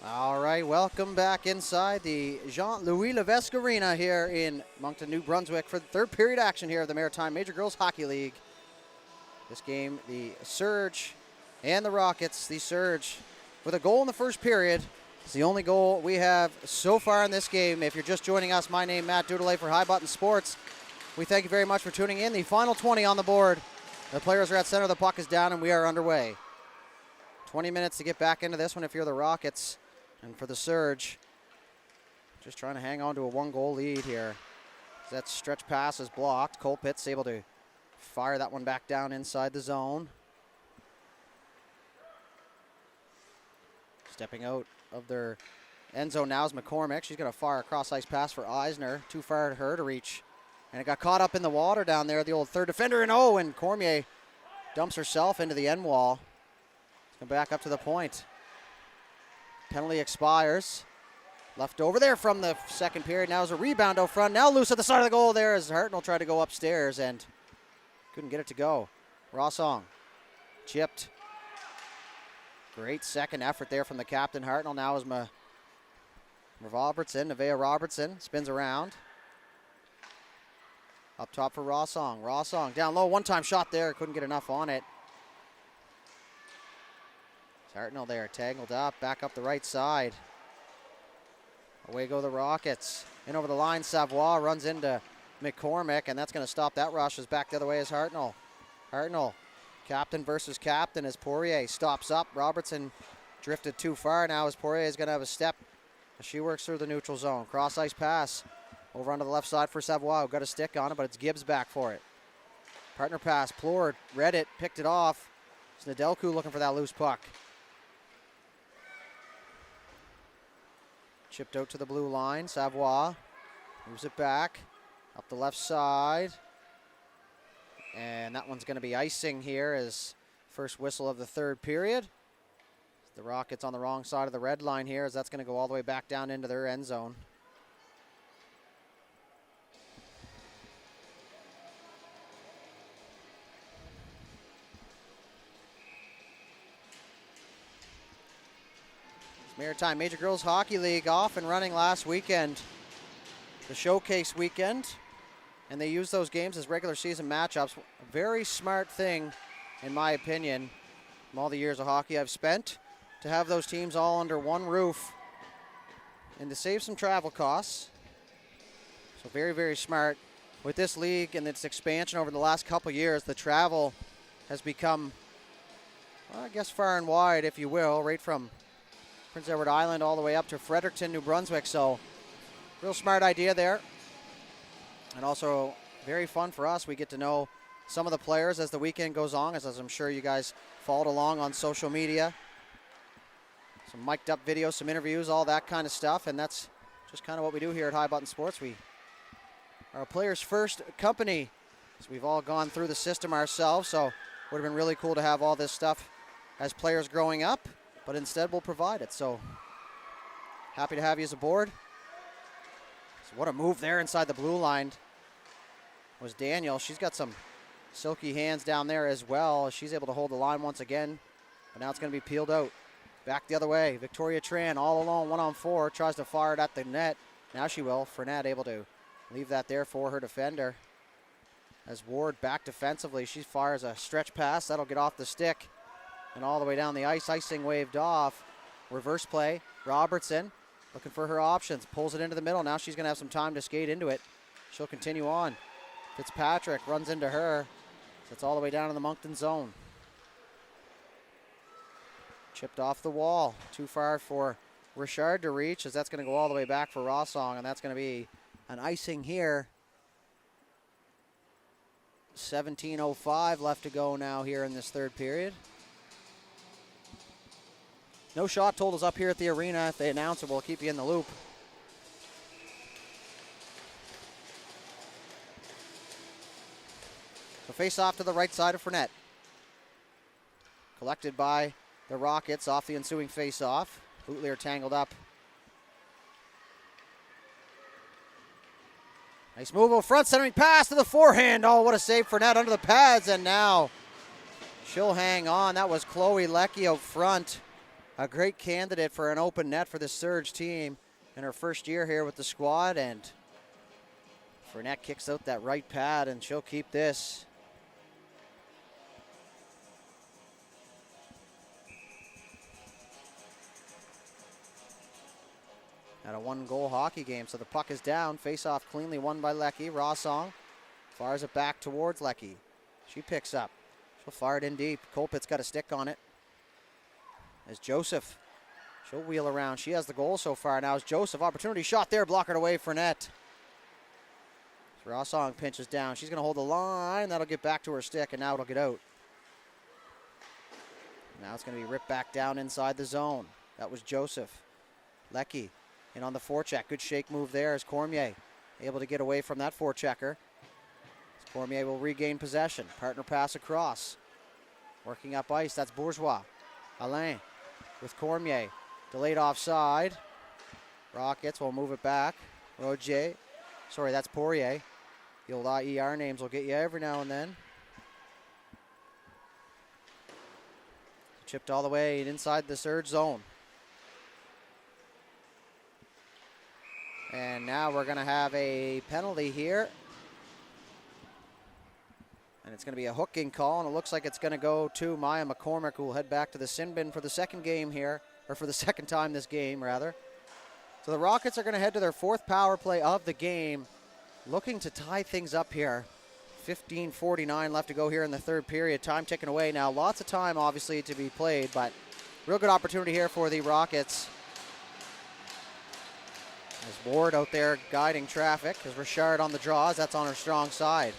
All right, welcome back inside the Jean-Louis Levesque Arena here in Moncton, New Brunswick for the third period action here of the Maritime Major Girls Hockey League. This game, the Surge and the Rockets. The Surge with a goal in the first period. It's the only goal we have so far in this game. If you're just joining us, my name is Matt Dudelay for High Button Sports. We thank you very much for tuning in. The final 20 on the board. The players are at center, the puck is down, and we are underway. 20 minutes to get back into this one if you're the Rockets. And for the Surge, just trying to hang on to a one-goal lead here. That stretch pass is blocked. Cole Pitts able to fire that one back down inside the zone. Stepping out of their end zone now is McCormick. She's going to fire a cross-ice pass for Eisner. Too far to her to reach. And it got caught up in the water down there, the old third defender. And Cormier dumps herself into the end wall. Come back up to the point. Penalty expires. Left over there from the second period. Now is a rebound out front. Now loose at the side of the goal there as Hartnell tried to go upstairs and couldn't get it to go. Rossong chipped. Great second effort there from the captain. Hartnell now is Nevaeh Robertson spins around. Up top for Rossong. Rossong down low. One-time shot there. Couldn't get enough on it. Hartnell there, tangled up, back up the right side. Away go the Rockets. In over the line, Savoie runs into McCormick, and that's going to stop that rush. As back the other way is Hartnell. Hartnell, captain versus captain as Poirier stops up. Robertson drifted too far now as Poirier is going to have a step as she works through the neutral zone. Cross-ice pass over onto the left side for Savoie. Got a stick on it, but it's Gibbs back for it. Partner pass, Plord read it, picked it off. It's Nedelku looking for that loose puck. Chipped out to the blue line. Savoie moves it back up the left side. And that one's going to be icing here as first whistle of the third period. The Rockets on the wrong side of the red line here as that's going to go all the way back down into their end zone. Maritime Major Girls Hockey League off and running last weekend, the showcase weekend, and they use those games as regular season matchups. A very smart thing, in my opinion, from all the years of hockey I've spent, to have those teams all under one roof and to save some travel costs. So very, very smart. With this league and its expansion over the last couple years, the travel has become, well, I guess far and wide, if you will, right from Prince Edward Island all the way up to Fredericton, New Brunswick. So real smart idea there. And also very fun for us. We get to know some of the players as the weekend goes on, as I'm sure you guys followed along on social media. Some mic'd up videos, some interviews, all that kind of stuff. And that's just kind of what we do here at High Button Sports. We are a players first company. So we've all gone through the system ourselves. So it would have been really cool to have all this stuff as players growing up. But instead, we'll provide it. So happy to have you as aboard. So what a move there inside the blue line was Daniel. She's got some silky hands down there as well. She's able to hold the line once again. But now it's going to be peeled out. Back the other way. Victoria Tran all alone, 1-on-4. Tries to fire it at the net. Now she will. Fournette able to leave that there for her defender. As Ward back defensively, she fires a stretch pass. That'll get off the stick. And all the way down the ice, icing waved off. Reverse play, Robertson looking for her options. Pulls it into the middle. Now she's going to have some time to skate into it. She'll continue on. Fitzpatrick runs into her. So it's all the way down in the Moncton zone. Chipped off the wall. Too far for Richard to reach as that's going to go all the way back for Rossong. And that's going to be an icing here. 17:05 left to go now here in this third period. No shot totals up here at the arena. If they announce it, we'll keep you in the loop. So face off to the right side of Fournette. Collected by the Rockets off the ensuing face off. Bootlier tangled up. Nice move over front, centering pass to the forehand. Oh, what a save for Fournette under the pads, and now she'll hang on. That was Chloe Leckie out front. a great candidate for an open net for the Surge team in her first year here with the squad. And Fournette kicks out that right pad, and she'll keep this. At a 1-goal hockey game, so the puck is down. Face-off cleanly won by Leckie. Rossong fires it back towards Leckie. She picks up. She'll fire it in deep. Colpitt's got a stick on it. As Joseph, she'll wheel around. She has the goal so far. Now is Joseph. Opportunity shot there. Blockered away for net. Rossong pinches down. She's going to hold the line. That'll get back to her stick, and now it'll get out. Now it's going to be ripped back down inside the zone. That was Joseph. Leckie in on the forecheck. Good shake move there as Cormier able to get away from that forechecker. Cormier will regain possession. Partner pass across. Working up ice. That's Bourgeois. Alain with Cormier. Delayed offside. Rockets will move it back. Roger. Sorry, that's Poirier. The old IER names will get you every now and then. Chipped all the way inside the Surge zone. And now we're going to have a penalty here. And it's going to be a hooking call, and it looks like it's going to go to Maya McCormick, who will head back to the sin bin for the second game here, or for the second time this game, rather. So the Rockets are going to head to their 4th power play of the game, looking to tie things up here. 15:49 left to go here in the 3rd period. Time ticking away now. Lots of time, obviously, to be played, but real good opportunity here for the Rockets. There's Ward out there guiding traffic. As Richard on the draws, that's on her strong side.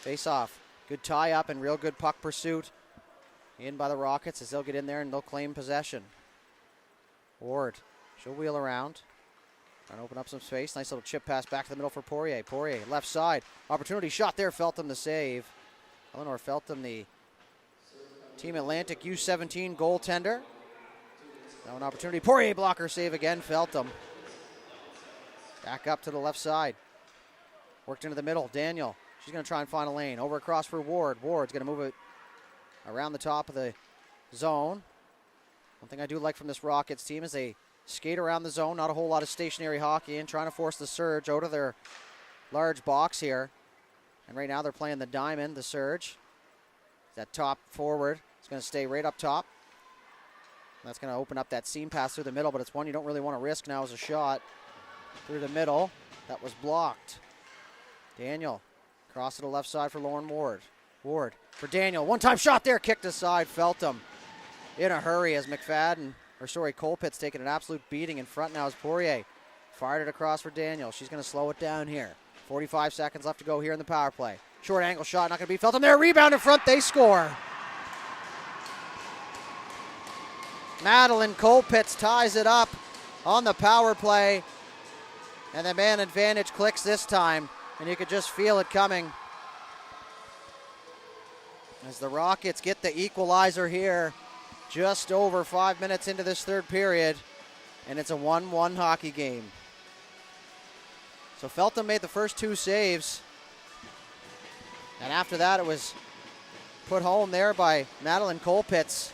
Face off. Good tie up and real good puck pursuit in by the Rockets as they'll get in there and they'll claim possession. Ward, she'll wheel around. Trying to open up some space. Nice little chip pass back to the middle for Poirier. Poirier, left side. Opportunity shot there. Feltham the save. Eleanor Feltham, the Team Atlantic U17 goaltender. Now an opportunity. Poirier blocker save again. Feltham. Back up to the left side. Worked into the middle. Daniel. She's going to try and find a lane. Over across for Ward. Ward's going to move it around the top of the zone. One thing I do like from this Rockets team is they skate around the zone. Not a whole lot of stationary hockey and trying to force the Surge out of their large box here. And right now they're playing the diamond, the Surge. That top forward is going to stay right up top. That's going to open up that seam pass through the middle, but it's one you don't really want to risk now as a shot through the middle. That was blocked. Daniel. Cross to the left side for Lauren Ward. Ward for Daniel. One-time shot there. Kicked aside. Feltham in a hurry as Colpitt's taking an absolute beating in front now as Poirier. Fired it across for Daniel. She's going to slow it down here. 45 seconds left to go here in the power play. Short angle shot. Not going to be Feltham there. Rebound in front. They score. Madeline Colpitt ties it up on the power play. And the man advantage clicks this time. And you could just feel it coming as the Rockets get the equalizer here just over 5 minutes into this 3rd period, and it's a 1-1 hockey game. So Feltham made the first 2 saves, and after that it was put home there by Madeline Colpitt.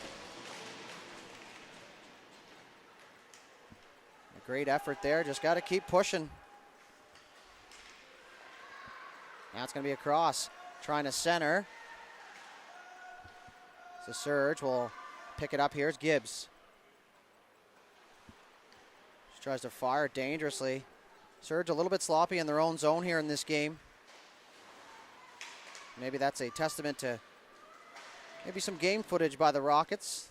A great effort there, just got to keep pushing. Now it's going to be across, trying to center. So Surge will pick it up. Here's Gibbs. She tries to fire dangerously. Surge a little bit sloppy in their own zone here in this game. Maybe that's a testament to maybe some game footage by the Rockets.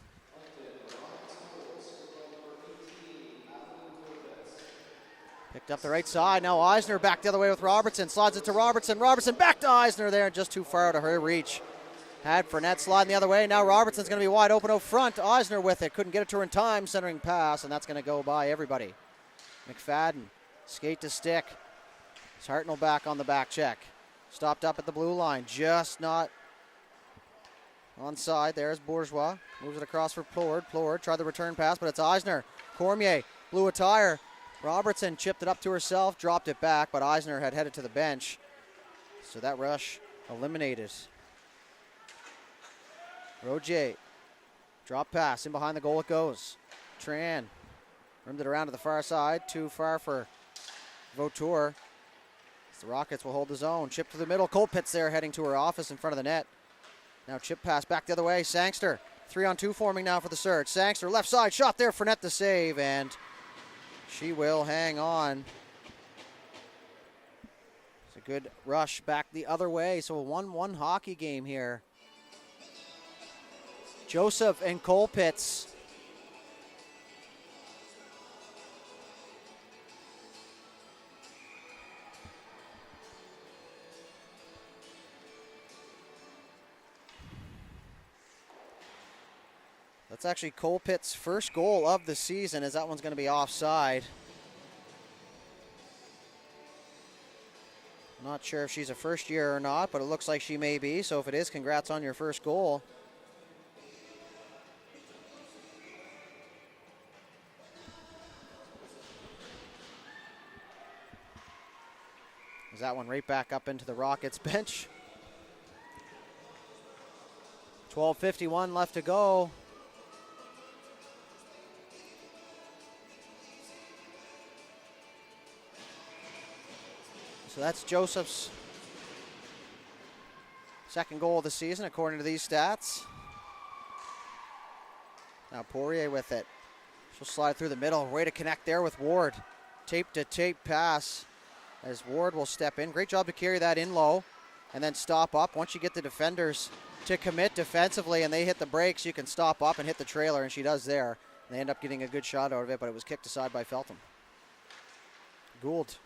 Picked up the right side. Now Eisner back the other way with Robertson. Slides it to Robertson. Robertson back to Eisner there. Just too far out of her reach. Had Fournette sliding the other way. Now Robertson's going to be wide open out front. Eisner with it. Couldn't get it to her in time. Centering pass, and that's going to go by everybody. McFadden. Skate to stick. Hartnell back on the back check. Stopped up at the blue line. Just not onside. There's Bourgeois. Moves it across for Plord. Plord tried the return pass, but it's Eisner. Cormier blew a tire. Robertson chipped it up to herself, dropped it back, but Eisner had headed to the bench. So that rush eliminated. Roger Drop pass, in behind the goal it goes. Tran rimmed it around to the far side, too far for Vautour. The Rockets will hold the zone. Chip to the middle. Colpitts there heading to her office in front of the net. Now chip pass back the other way. Sangster 3-on-2 forming now for the Surge. Sangster left side shot there. Fournette to save, and she will hang on. It's a good rush back the other way. So a 1-1 hockey game here. Joseph and Colpitts. That's actually Colpitts' first goal of the season, as that one's going to be offside. Not sure if she's a first year or not, but it looks like she may be. So if it is, congrats on your first goal. Is that one right back up into the Rockets bench. 12:51 left to go. So that's Joseph's second goal of the season, according to these stats. Now Poirier with it. She'll slide through the middle. Way to connect there with Ward. Tape-to-tape pass as Ward will step in. Great job to carry that in low and then stop up. Once you get the defenders to commit defensively and they hit the brakes, you can stop up and hit the trailer, and she does there. And they end up getting a good shot out of it, but it was kicked aside by Feltham. Gould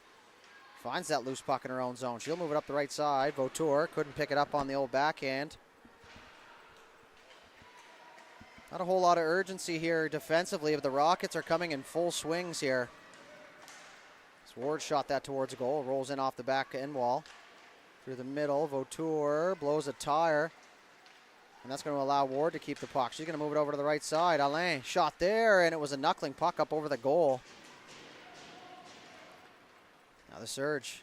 finds that loose puck in her own zone. She'll move it up the right side. Vautour couldn't pick it up on the old backhand. Not a whole lot of urgency here defensively, but the Rockets are coming in full swings here. Ward shot that towards a goal. Rolls in off the back end wall. Through the middle. Vautour blows a tire. And that's going to allow Ward to keep the puck. She's going to move it over to the right side. Alain shot there, and it was a knuckling puck up over the goal. Now the Surge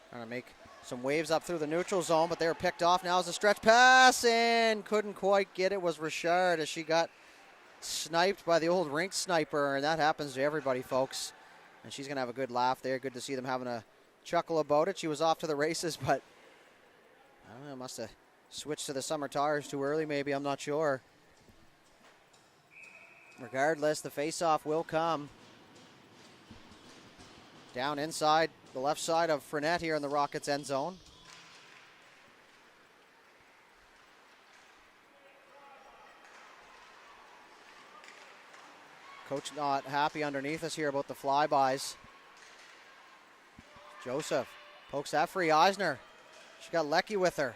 trying to make some waves up through the neutral zone, but they were picked off. Now is a stretch pass, and couldn't quite get it. Was Richard as she got sniped by the old rink sniper, and that happens to everybody, folks. And she's going to have a good laugh there. Good to see them having a chuckle about it. She was off to the races, but I don't know, must have switched to the summer tires too early, maybe. I'm not sure. Regardless, the face-off will come. Down inside the left side of Fournette here in the Rockets' end zone. Coach not happy underneath us here about the flybys. Joseph pokes that free. Eisner. She got Leckie with her.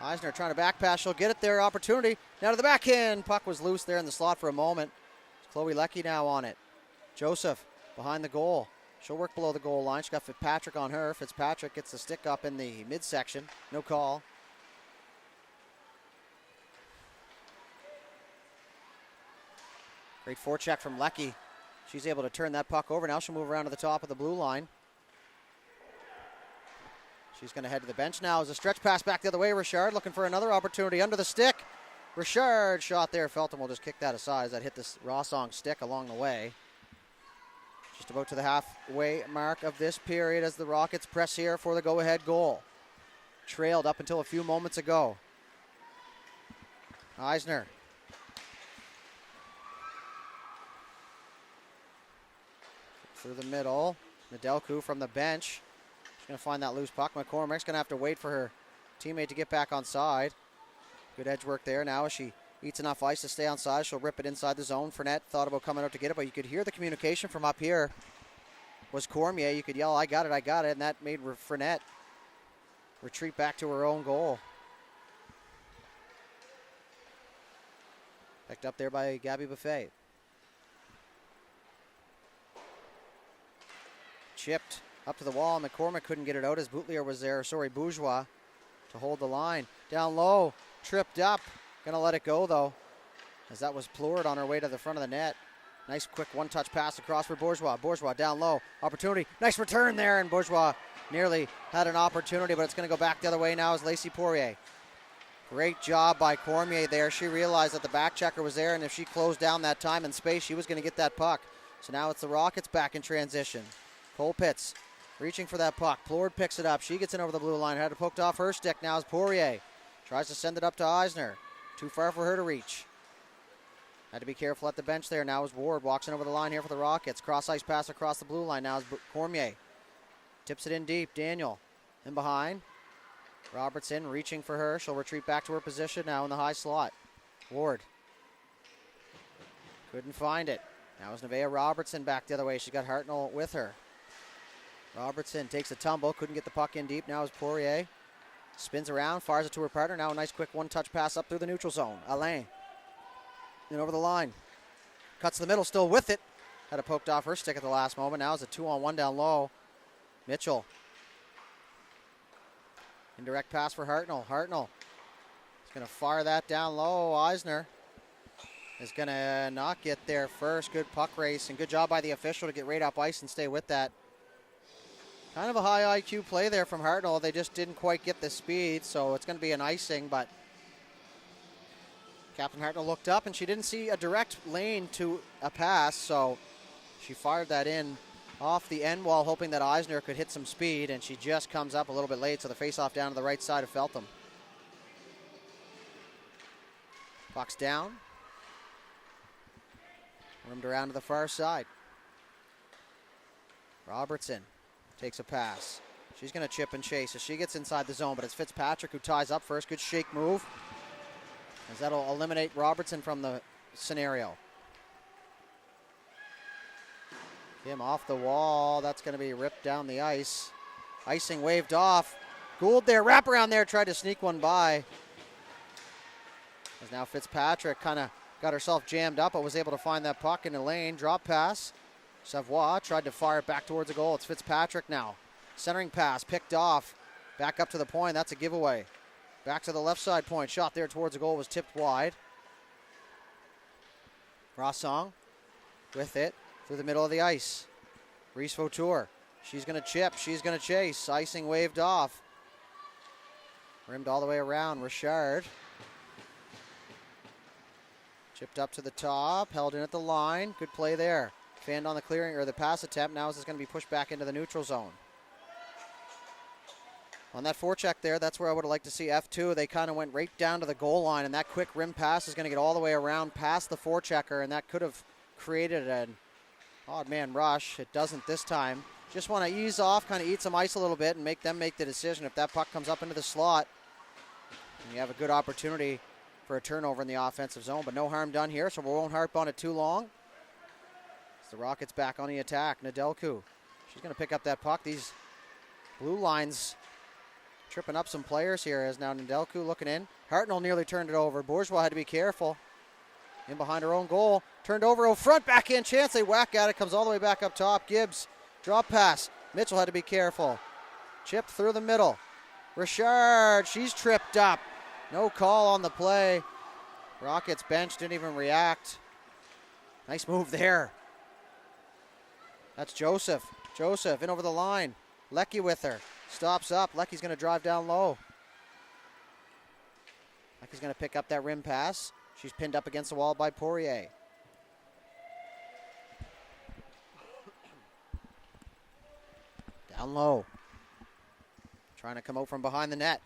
Eisner trying to back pass. She'll get it there. Opportunity. Now to the backhand. Puck was loose there in the slot for a moment. It's Chloe Leckie now on it. Joseph behind the goal. She'll work below the goal line. She's got Fitzpatrick on her. Fitzpatrick gets the stick up in the midsection. No call. Great forecheck from Leckie. She's able to turn that puck over. Now she'll move around to the top of the blue line. She's going to head to the bench now as a stretch pass back the other way. Richard looking for another opportunity under the stick. Richard shot there. Feltham will just kick that aside as that hit this Rossong stick along the way. Just about to the halfway mark of this period as the Rockets press here for the go-ahead goal. Trailed up until a few moments ago. Eisner. Through the middle. Nedelku from the bench. She's going to find that loose puck. McCormick's going to have to wait for her teammate to get back on side. Good edge work there. Now as she eats enough ice to stay on side, she'll rip it inside the zone. Fournette thought about coming out to get it, but you could hear the communication from up here was Cormier. You could yell, I got it, and that made Fournette retreat back to her own goal. Picked up there by Gabby Buffet. Chipped up to the wall. McCormick couldn't get it out as Boutelier was there. Bourgeois to hold the line. Down low, tripped up. Gonna let it go though, as that was Plord on her way to the front of the net. Nice quick one-touch pass across for Bourgeois. Bourgeois down low, opportunity. Nice return there, and Bourgeois nearly had an opportunity, but it's gonna go back the other way now as Lacey Poirier Great job by Cormier there. She realized that the back checker was there, and if she closed down that time and space, she was going to get that puck. So now it's the Rockets back in transition. Cole Pitts reaching for that puck. Plord picks it up. She gets in over the blue line. Had it poked off her stick. Now is Poirier. Tries to send it up to Eisner. Too far for her to reach. Had to be careful at the bench there. Now is Ward. Walks in over the line here for the Rockets. Cross-ice pass across the blue line. Now is Cormier. Tips it in deep. Daniel in behind. Robertson reaching for her. She'll retreat back to her position now in the high slot. Ward. Couldn't find it. Now is Nevaeh Robertson back the other way. She's got Hartnell with her. Robertson takes a tumble. Couldn't get the puck in deep. Now is Poirier. Spins around. Fires it to her partner. Now a nice quick one-touch pass up through the neutral zone. Alain. And over the line. Cuts to the middle. Still with it. Had it poked off her stick at the last moment. Now it's a 2-on-1 down low. Mitchell. Indirect pass for Hartnell. Hartnell is going to fire that down low. Eisner is going to not get there first. Good puck race and good job by the official to get right up ice and stay with that. Kind of a high IQ play there from Hartnell. They just didn't quite get the speed, so it's going to be an icing, but Captain Hartnell looked up and she didn't see a direct lane to a pass, so she fired that in off the end wall, hoping that Eisner could hit some speed, and she just comes up a little bit late, so the face-off down to the right side of Feltham. Puck's down. Rimmed around to the far side. Robertson takes a pass. She's going to chip and chase as she gets inside the zone, but it's Fitzpatrick who ties up first. Good shake move, as that'll eliminate Robertson from the scenario. Him off the wall. That's going to be ripped down the ice. Icing waved off. Gould there, wrap around there, tried to sneak one by. As now Fitzpatrick kind of got herself jammed up, but was able to find that puck in the lane. Drop pass. Savoie tried to fire it back towards the goal. It's Fitzpatrick now. Centering pass, picked off. Back up to the point. That's a giveaway. Back to the left side point. Shot there towards the goal was tipped wide. Rossong with it through the middle of the ice. Reese Vautour. She's going to chip. She's going to chase. Icing waved off. Rimmed all the way around. Richard. Chipped up to the top. Held in at the line. Good play there. Fanned on the clearing or the pass attempt. Now this is going to be pushed back into the neutral zone. On that forecheck there, that's where I would have liked to see F2. They kind of went right down to the goal line, and that quick rim pass is going to get all the way around past the forechecker, and that could have created an odd man rush. It doesn't this time. Just want to ease off, kind of eat some ice a little bit, and make them make the decision. If that puck comes up into the slot, and you have a good opportunity for a turnover in the offensive zone, but no harm done here, so we won't harp on it too long. As the Rockets back on the attack. Nedelku. She's going to pick up that puck. These blue lines tripping up some players here as now Nedelku looking in. Hartnell nearly turned it over. Bourgeois had to be careful. In behind her own goal. Turned over, oh, front, backhand chance. They whack at it. Comes all the way back up top. Gibbs, drop pass. Mitchell had to be careful. Chipped through the middle. Richard, she's tripped up. No call on the play. Rockets bench didn't even react. Nice move there. That's Joseph. Joseph in over the line. Leckie with her. Stops up. Leckie's going to drive down low. Leckie's going to pick up that rim pass. She's pinned up against the wall by Poirier. Down low. Trying to come out from behind the net.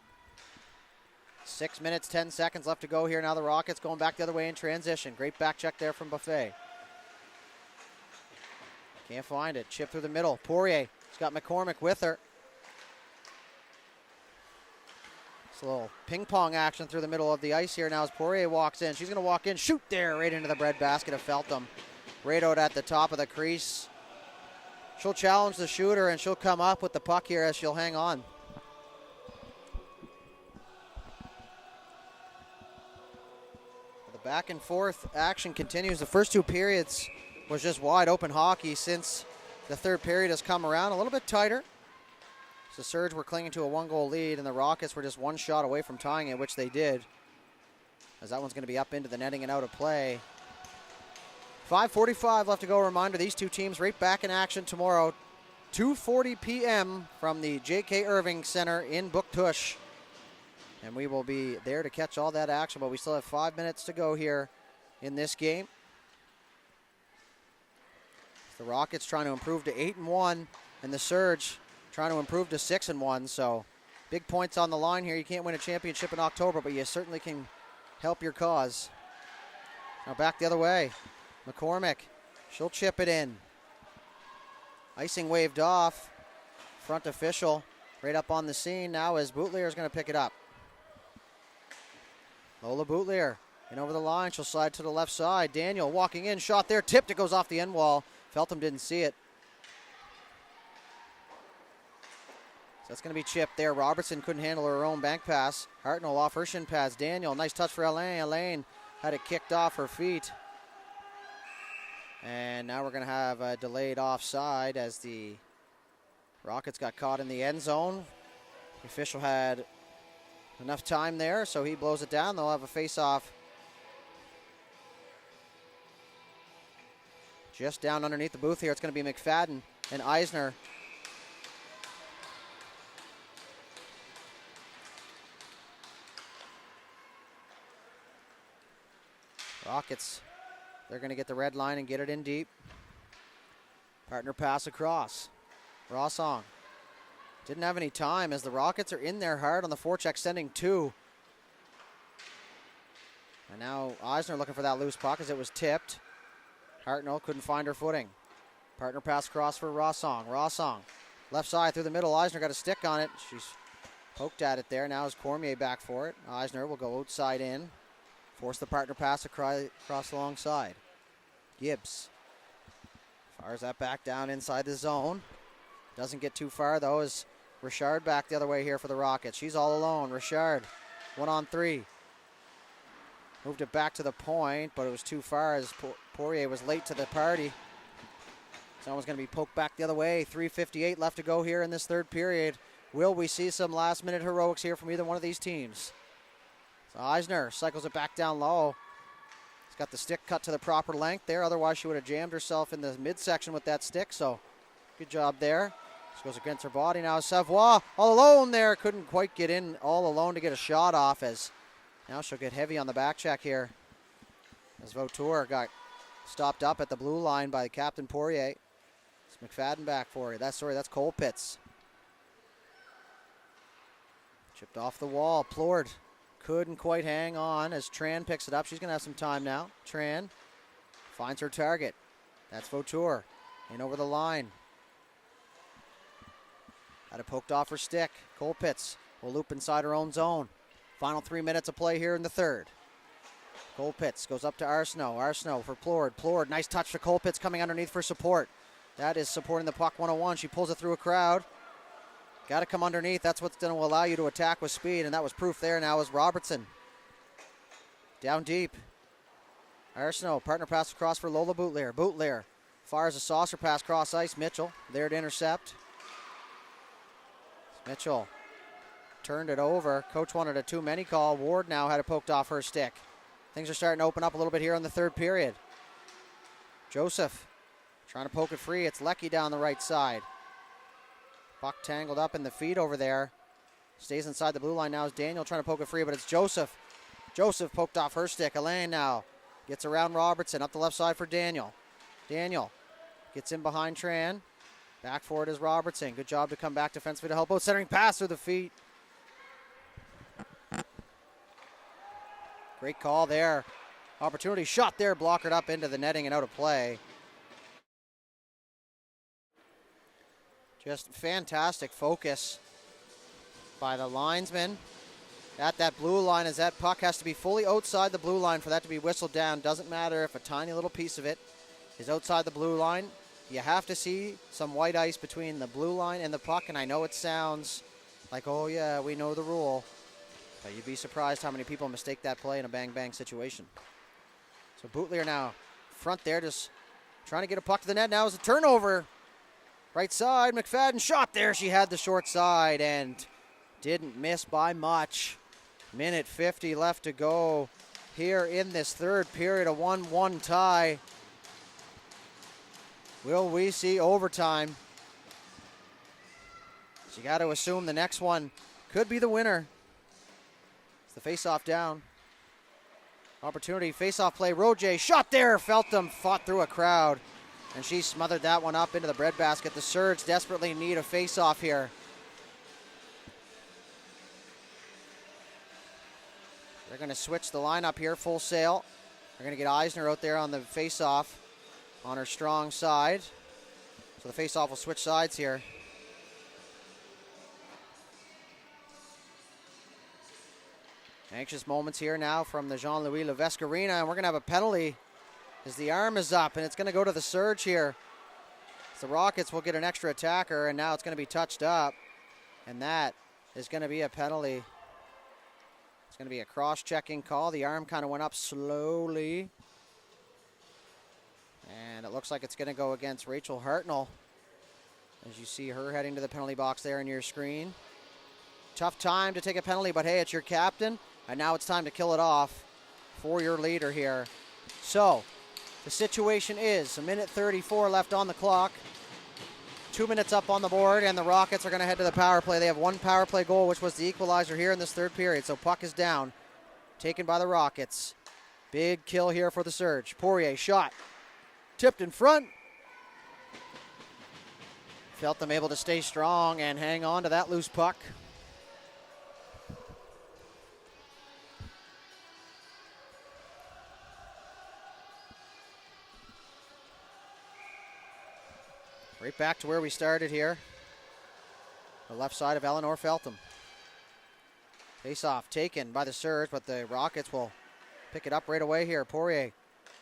6 minutes, 10 seconds left to go here. Now the Rockets going back the other way in transition. Great back check there from Buffet. Can't find it. Chip through the middle. Poirier. She's got McCormick with her. It's a little ping pong action through the middle of the ice here now as Poirier walks in. She's going to walk in, shoot there, right into the breadbasket of Feltham. Right out at the top of the crease. She'll challenge the shooter and she'll come up with the puck here as she'll hang on. The back and forth action continues. The first two periods was just wide open hockey. Since the third period has come around a little bit tighter. So the Surge were clinging to a one-goal lead, and the Rockets were just one shot away from tying it, which they did. As that one's going to be up into the netting and out of play. 5:45 left to go. Reminder, these two teams right back in action tomorrow. 2:40 p.m. from the J.K. Irving Center in Buktush. And we will be there to catch all that action, but we still have 5 minutes to go here in this game. The Rockets trying to improve to 8-1, and the Surge trying to improve to 6-1. So big points on the line here. You can't win a championship in October, but you certainly can help your cause. Now back the other way. McCormick, she'll chip it in. Icing waved off. Front official right up on the scene now as Boutlier is going to pick it up. Lola Boutlier in over the line. She'll slide to the left side. Daniel walking in. Shot there. Tipped. It goes off the end wall. Feltham didn't see it. So that's going to be chipped there. Robertson couldn't handle her own bank pass. Hartnell off her shin pads. Daniel, nice touch for Elaine. Elaine had it kicked off her feet. And now we're going to have a delayed offside as the Rockets got caught in the end zone. The official had enough time there, so he blows it down. They'll have a face-off just down underneath the booth here. It's going to be McFadden and Eisner. Rockets, they're going to get the red line and get it in deep. Partner pass across. Rossong didn't have any time as the Rockets are in there hard on the forecheck, sending two. And now Eisner looking for that loose puck as it was tipped. Hartnell couldn't find her footing. Partner pass across for Rossong. Rossong, left side through the middle. Eisner got a stick on it. She's poked at it there. Now is Cormier back for it. Eisner will go outside in. Force the partner pass across the long side. Gibbs fires that back down inside the zone. Doesn't get too far though as Richard back the other way here for the Rockets. She's all alone. Richard, 1-on-3. Moved it back to the point, but it was too far as Poirier was late to the party. Someone's going to be poked back the other way. 3:58 left to go here in this third period. Will we see some last-minute heroics here from either one of these teams? So Eisner cycles it back down low. He's got the stick cut to the proper length there. Otherwise, she would have jammed herself in the midsection with that stick. So good job there. She goes against her body now. Savoie all alone there. Couldn't quite get in all alone to get a shot off as now she'll get heavy on the back check here. As Vautour got stopped up at the blue line by Captain Poirier. It's McFadden back for you. That's Colpitts. Chipped off the wall. Plord couldn't quite hang on as Tran picks it up. She's going to have some time now. Tran finds her target. That's Vautour. In over the line. Had it poked off her stick. Colpitts will loop inside her own zone. Final 3 minutes of play here in the third. Colpitts goes up to Arsenault. Arsenault for Plord. Plord, nice touch to Colpitts coming underneath for support. That is supporting the puck 101. She pulls it through a crowd. Got to come underneath. That's what's going to allow you to attack with speed, and that was proof there now as Robertson. Down deep. Arsenault, partner pass across for Lola Boutlier. Boutlier fires a saucer pass cross ice. Mitchell there to intercept. Mitchell turned it over. Coach wanted a too many call. Ward now had it poked off her stick. Things are starting to open up a little bit here in the third period. Joseph trying to poke it free. It's Lecky down the right side. Puck tangled up in the feet over there. Stays inside the blue line now. Is Daniel trying to poke it free, but it's Joseph. Joseph poked off her stick. Elaine now gets around Robertson. Up the left side for Daniel. Daniel gets in behind Tran. Back for it is Robertson. Good job to come back defensively to help out. Centering pass through the feet. Great call there. Opportunity shot there. Blockered up into the netting and out of play. Just fantastic focus by the linesman at that blue line as that puck has to be fully outside the blue line for that to be whistled down. Doesn't matter if a tiny little piece of it is outside the blue line. You have to see some white ice between the blue line and the puck, and I know it sounds like, oh yeah, we know the rule, but you'd be surprised how many people mistake that play in a bang-bang situation. So Boutlier now front there, just trying to get a puck to the net. Now is a turnover. Right side, McFadden shot there. She had the short side and didn't miss by much. Minute 50 left to go here in this third period, a 1-1 tie. Will we see overtime? So you got to assume the next one could be the winner. It's the face-off down. Opportunity, face-off play. Roje, shot there. Feltham fought through a crowd, and she smothered that one up into the breadbasket. The Surge desperately need a face-off here. They're going to switch the lineup here, full sail. They're going to get Eisner out there on the face-off on her strong side. So the face-off will switch sides here. Anxious moments here now from the Jean-Louis Levesque Arena, and we're going to have a penalty as the arm is up, and it's going to go to the Surge here. So the Rockets will get an extra attacker, and now it's going to be touched up, and that is going to be a penalty. It's going to be a cross-checking call. The arm kind of went up slowly, and it looks like it's going to go against Rachel Hartnell, as you see her heading to the penalty box there on your screen. Tough time to take a penalty, but hey, it's your captain. And now it's time to kill it off for your leader here. So, the situation is a minute 34 left on the clock. 2 minutes up on the board, and the Rockets are going to head to the power play. They have one power play goal, which was the equalizer here in this third period. So puck is down, taken by the Rockets. Big kill here for the Surge. Poirier shot, tipped in front. Felt them able to stay strong and hang on to that loose puck. Right back to where we started here. The left side of Eleanor Feltham. Face-off taken by the Surge, but the Rockets will pick it up right away here. Poirier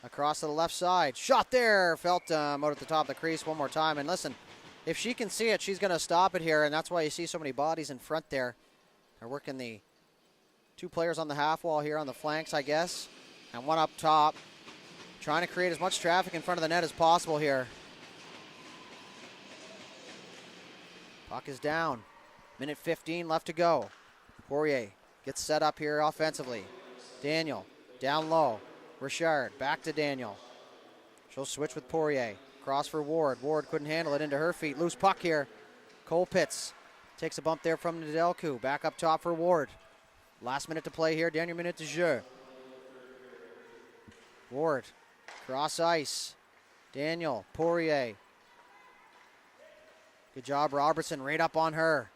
across to the left side. Shot there. Feltham out at the top of the crease one more time. And listen, if she can see it, she's going to stop it here, and that's why you see so many bodies in front there. They're working the two players on the half wall here on the flanks, I guess, and one up top, trying to create as much traffic in front of the net as possible here. Puck is down. Minute 15 left to go. Poirier gets set up here offensively. Daniel down low. Richard back to Daniel. She'll switch with Poirier. Cross for Ward. Ward couldn't handle it into her feet. Loose puck here. Colpitts takes a bump there from Nedelku. Back up top for Ward. Last minute to play here. Dernier minute de jeu. Ward. Cross ice. Daniel. Poirier. Good job, Robertson, right up on her.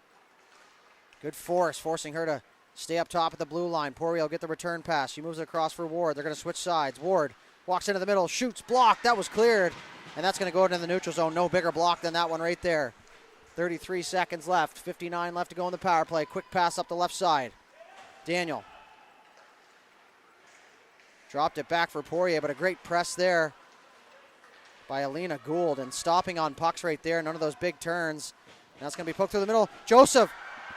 Good force, forcing her to stay up top at the blue line. Poirier will get the return pass. She moves it across for Ward. They're going to switch sides. Ward walks into the middle, shoots, blocked. That was cleared, and that's going to go into the neutral zone. No bigger block than that one right there. 33 seconds left, 59 left to go in the power play. Quick pass up the left side. Daniel. Dropped it back for Poirier, but a great press there by Alina Gould, and stopping on pucks right there. None of those big turns. Now it's going to be poked through the middle. Joseph,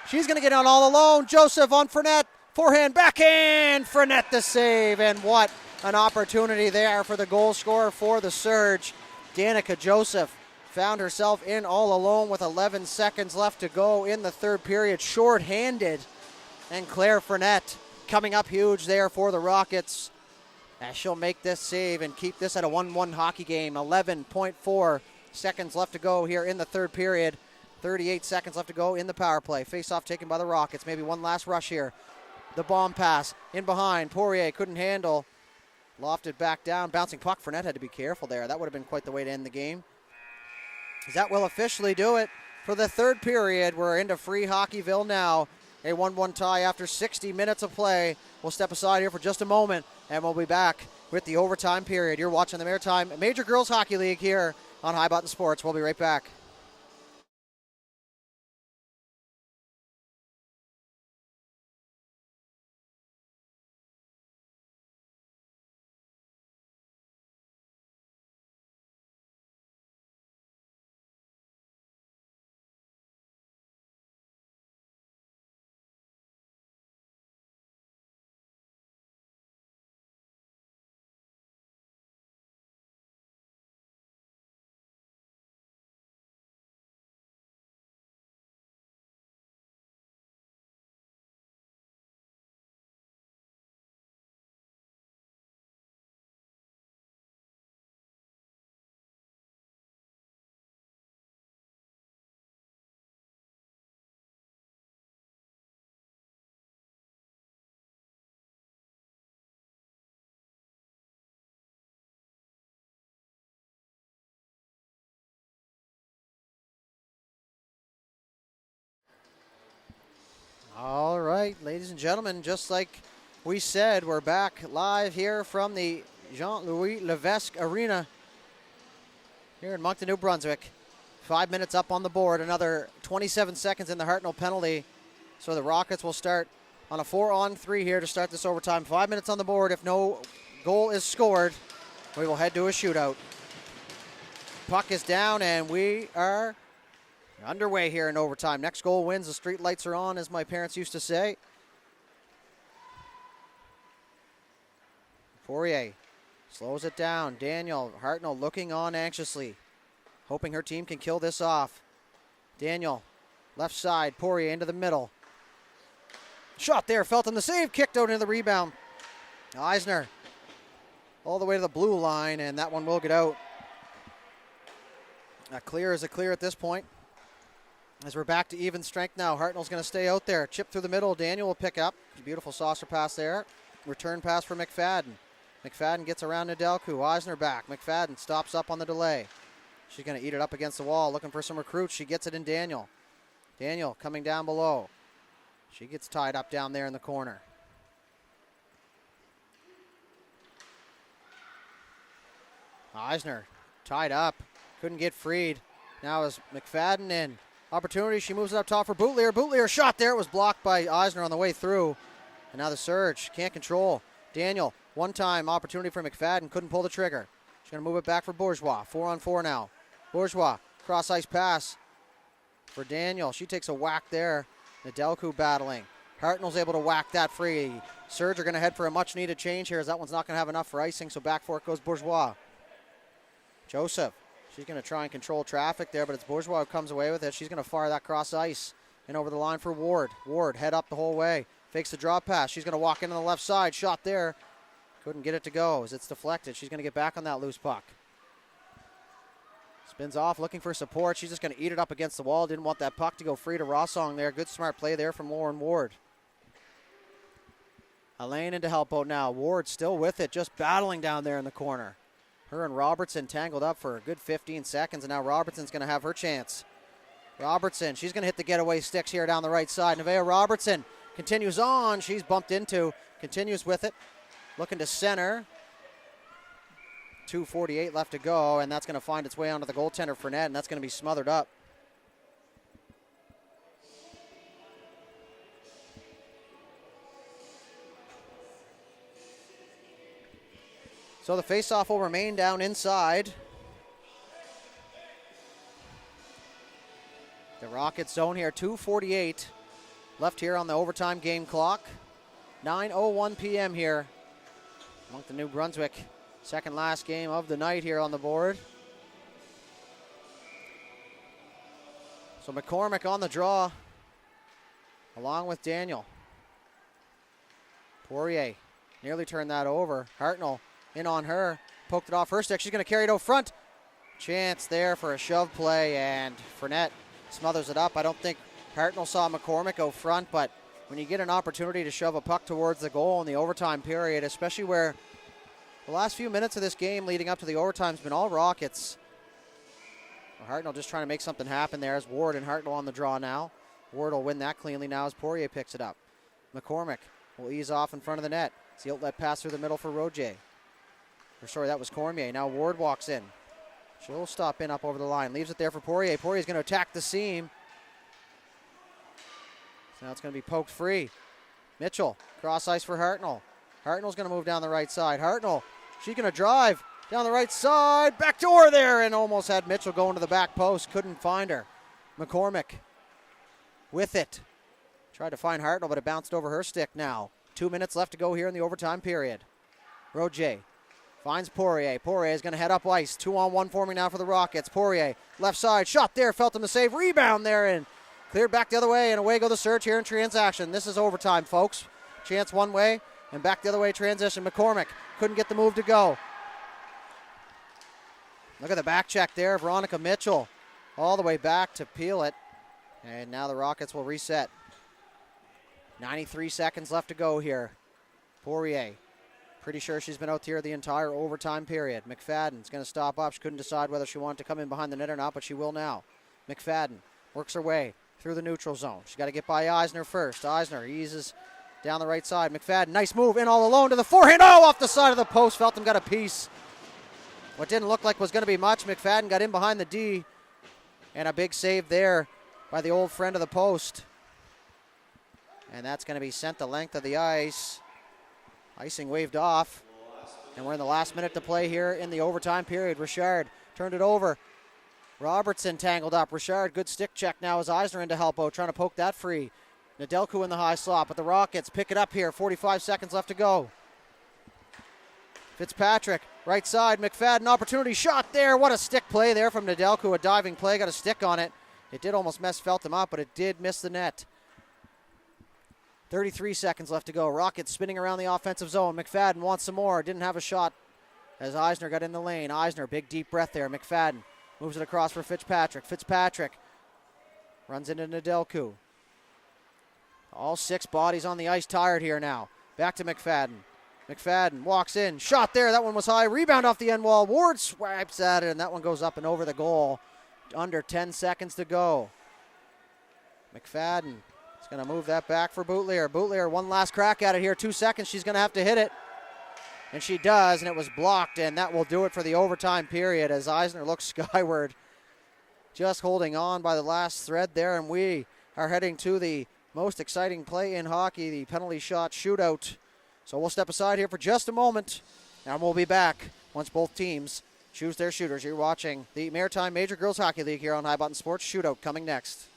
she's going to get on all alone. Joseph on Fournette. Forehand, backhand. Fournette the save, and what an opportunity there for the goal scorer for the Surge. Danica Joseph found herself in all alone with 11 seconds left to go in the third period, short-handed. And Claire Fournette coming up huge there for the Rockets, as she'll make this save and keep this at a 1-1 hockey game. 11.4 seconds left to go here in the third period. 38 seconds left to go in the power play. Face-off taken by the Rockets. Maybe one last rush here. The bomb pass in behind. Poirier couldn't handle. Lofted back down. Bouncing puck. Fournette had to be careful there. That would have been quite the way to end the game. That will officially do it for the third period. We're into Free Hockeyville now. A 1-1 tie after 60 minutes of play. We'll step aside here for just a moment, and we'll be back with the overtime period. You're watching the Maritime Major Girls Hockey League here on High Button Sports. We'll be right back. right, ladies and gentlemen, just like we said, we're back live here from the Jean-Louis Levesque Arena here in Moncton, New Brunswick. 5 minutes up on the board, another 27 seconds in the Hartnell penalty. So the Rockets will start on a 4-on-3 here to start this overtime. 5 minutes on the board. If no goal is scored, we will head to a shootout. Puck is down, and we are underway here in overtime. Next goal wins. The street lights are on, as my parents used to say. Poirier slows it down. Daniel Hartnell looking on anxiously, hoping her team can kill this off. Daniel, left side. Poirier into the middle. Shot there. Felton the save. Kicked out into the rebound. Eisner all the way to the blue line, and that one will get out. A clear is a clear at this point. As we're back to even strength now, Hartnell's going to stay out there. Chip through the middle. Daniel will pick up. Beautiful saucer pass there. Return pass for McFadden. McFadden gets around Nedelku. Eisner back. McFadden stops up on the delay. She's going to eat it up against the wall, looking for some recruits. She gets it in Daniel. Daniel coming down below. She gets tied up down there in the corner. Eisner tied up. Couldn't get freed. Now is McFadden in. Opportunity. She moves it up top for Boutlier. Boutlier shot there. It was blocked by Eisner on the way through. And now the surge. Can't control. Daniel, one-time opportunity for McFadden. Couldn't pull the trigger. She's going to move it back for Bourgeois. 4-on-4 now. Bourgeois. Cross-ice pass for Daniel. She takes a whack there. Nedelku battling. Hartnell's able to whack that free. Surge are going to head for a much-needed change here, as that one's not going to have enough for icing, so back for it goes Bourgeois. Joseph. She's going to try and control traffic there, but it's Bourgeois who comes away with it. She's going to fire that cross ice and over the line for Ward. Ward head up the whole way. Fakes the drop pass. She's going to walk in on the left side. Shot there. Couldn't get it to go as it's deflected. She's going to get back on that loose puck. Spins off looking for support. She's just going to eat it up against the wall. Didn't want that puck to go free to Rossong there. Good smart play there from Lauren Ward. Elaine into help out now. Ward still with it, just battling down there in the corner. Her and Robertson tangled up for a good 15 seconds, and now Robertson's going to have her chance. Robertson, she's going to hit the getaway sticks here down the right side. Nevaeh Robertson continues on. She's bumped into, continues with it. Looking to center. 2:48 left to go, and that's going to find its way onto the goaltender for net, and that's going to be smothered up. So the faceoff will remain down inside. The Rockets zone here, 2:48 left here on the overtime game clock. 9:01 p.m. here. Moncton, New Brunswick, second last game of the night here on the board. So McCormick on the draw, along with Daniel. Poirier nearly turned that over. Hartnell in on her, poked it off her stick. She's going to carry it out front. Chance there for a shove play, and Fournette smothers it up. I don't think Hartnell saw McCormick go front, but when you get an opportunity to shove a puck towards the goal in the overtime period, especially where the last few minutes of this game leading up to the overtime has been all Rockets. Hartnell just trying to make something happen there as Ward and Hartnell on the draw now. Ward will win that cleanly now as Poirier picks it up. McCormick will ease off in front of the net. It's the outlet pass through the middle for Roger. Or sorry, that was Cormier. Now Ward walks in. She'll stop in up over the line. Leaves it there for Poirier. Poirier's going to attack the seam. So now it's going to be poked free. Mitchell, cross ice for Hartnell. Hartnell's going to move down the right side. Hartnell, she's going to drive down the right side. Back door there, and almost had Mitchell going to the back post. Couldn't find her. McCormick with it. Tried to find Hartnell, but it bounced over her stick now. 2 minutes left to go here in the overtime period. Roger finds Poirier. Poirier is going to head up ice. 2-on-1 forming now for the Rockets. Poirier, left side, shot there. Felton the save. Rebound there, and cleared back the other way, and away go the Surge here in transaction. This is overtime, folks. Chance one way, and back the other way transition. McCormick couldn't get the move to go. Look at the back check there. Veronica Mitchell all the way back to peel it. And now the Rockets will reset. 93 seconds left to go here. Poirier, pretty sure she's been out here the entire overtime period. McFadden's going to stop up. She couldn't decide whether she wanted to come in behind the net or not, but she will now. McFadden works her way through the neutral zone. She's got to get by Eisner first. Eisner eases down the right side. McFadden, nice move, in all alone to the forehand. Oh, off the side of the post. Feltham got a piece. What didn't look like was going to be much. McFadden got in behind the D. And a big save there by the old friend of the post. And that's going to be sent the length of the ice. Icing waved off. And we're in the last minute to play here in the overtime period. Richard turned it over. Robertson tangled up. Richard, good stick check now as Eisner in to help out, trying to poke that free. Nedelku in the high slot, but the Rockets pick it up here. 45 seconds left to go. Fitzpatrick, right side. McFadden, opportunity shot there. What a stick play there from Nedelku. A diving play, got a stick on it. It did almost mess Feltham up, but it did miss the net. 33 seconds left to go. Rockets spinning around the offensive zone. McFadden wants some more. Didn't have a shot as Eisner got in the lane. Eisner, big deep breath there. McFadden moves it across for Fitzpatrick. Fitzpatrick runs into Nedelku. All 6 bodies on the ice tired here now. Back to McFadden. McFadden walks in. Shot there. That one was high. Rebound off the end wall. Ward swipes at it, and that one goes up and over the goal. Under 10 seconds to go. McFadden is going to move that back for Boutlier. Boutlier, one last crack at it here. 2 seconds. She's going to have to hit it. And she does, and it was blocked, and that will do it for the overtime period as Eisner looks skyward. Just holding on by the last thread there, and we are heading to the most exciting play in hockey, the penalty shot shootout. So we'll step aside here for just a moment, and we'll be back once both teams choose their shooters. You're watching the Maritime Major Girls Hockey League here on High Button Sports. Shootout coming next.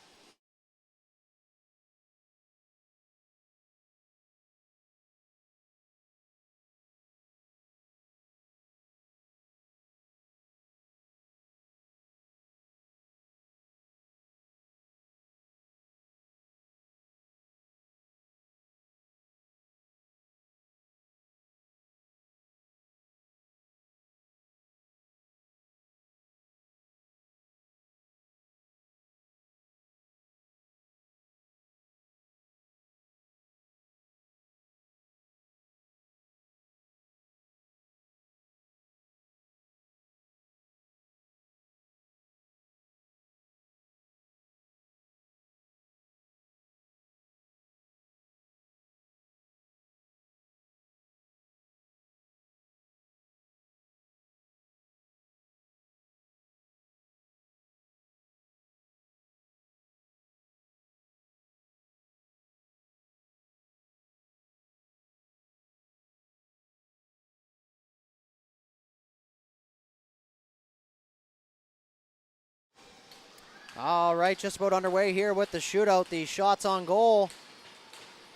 All right, just about underway here with the shootout. The shots on goal,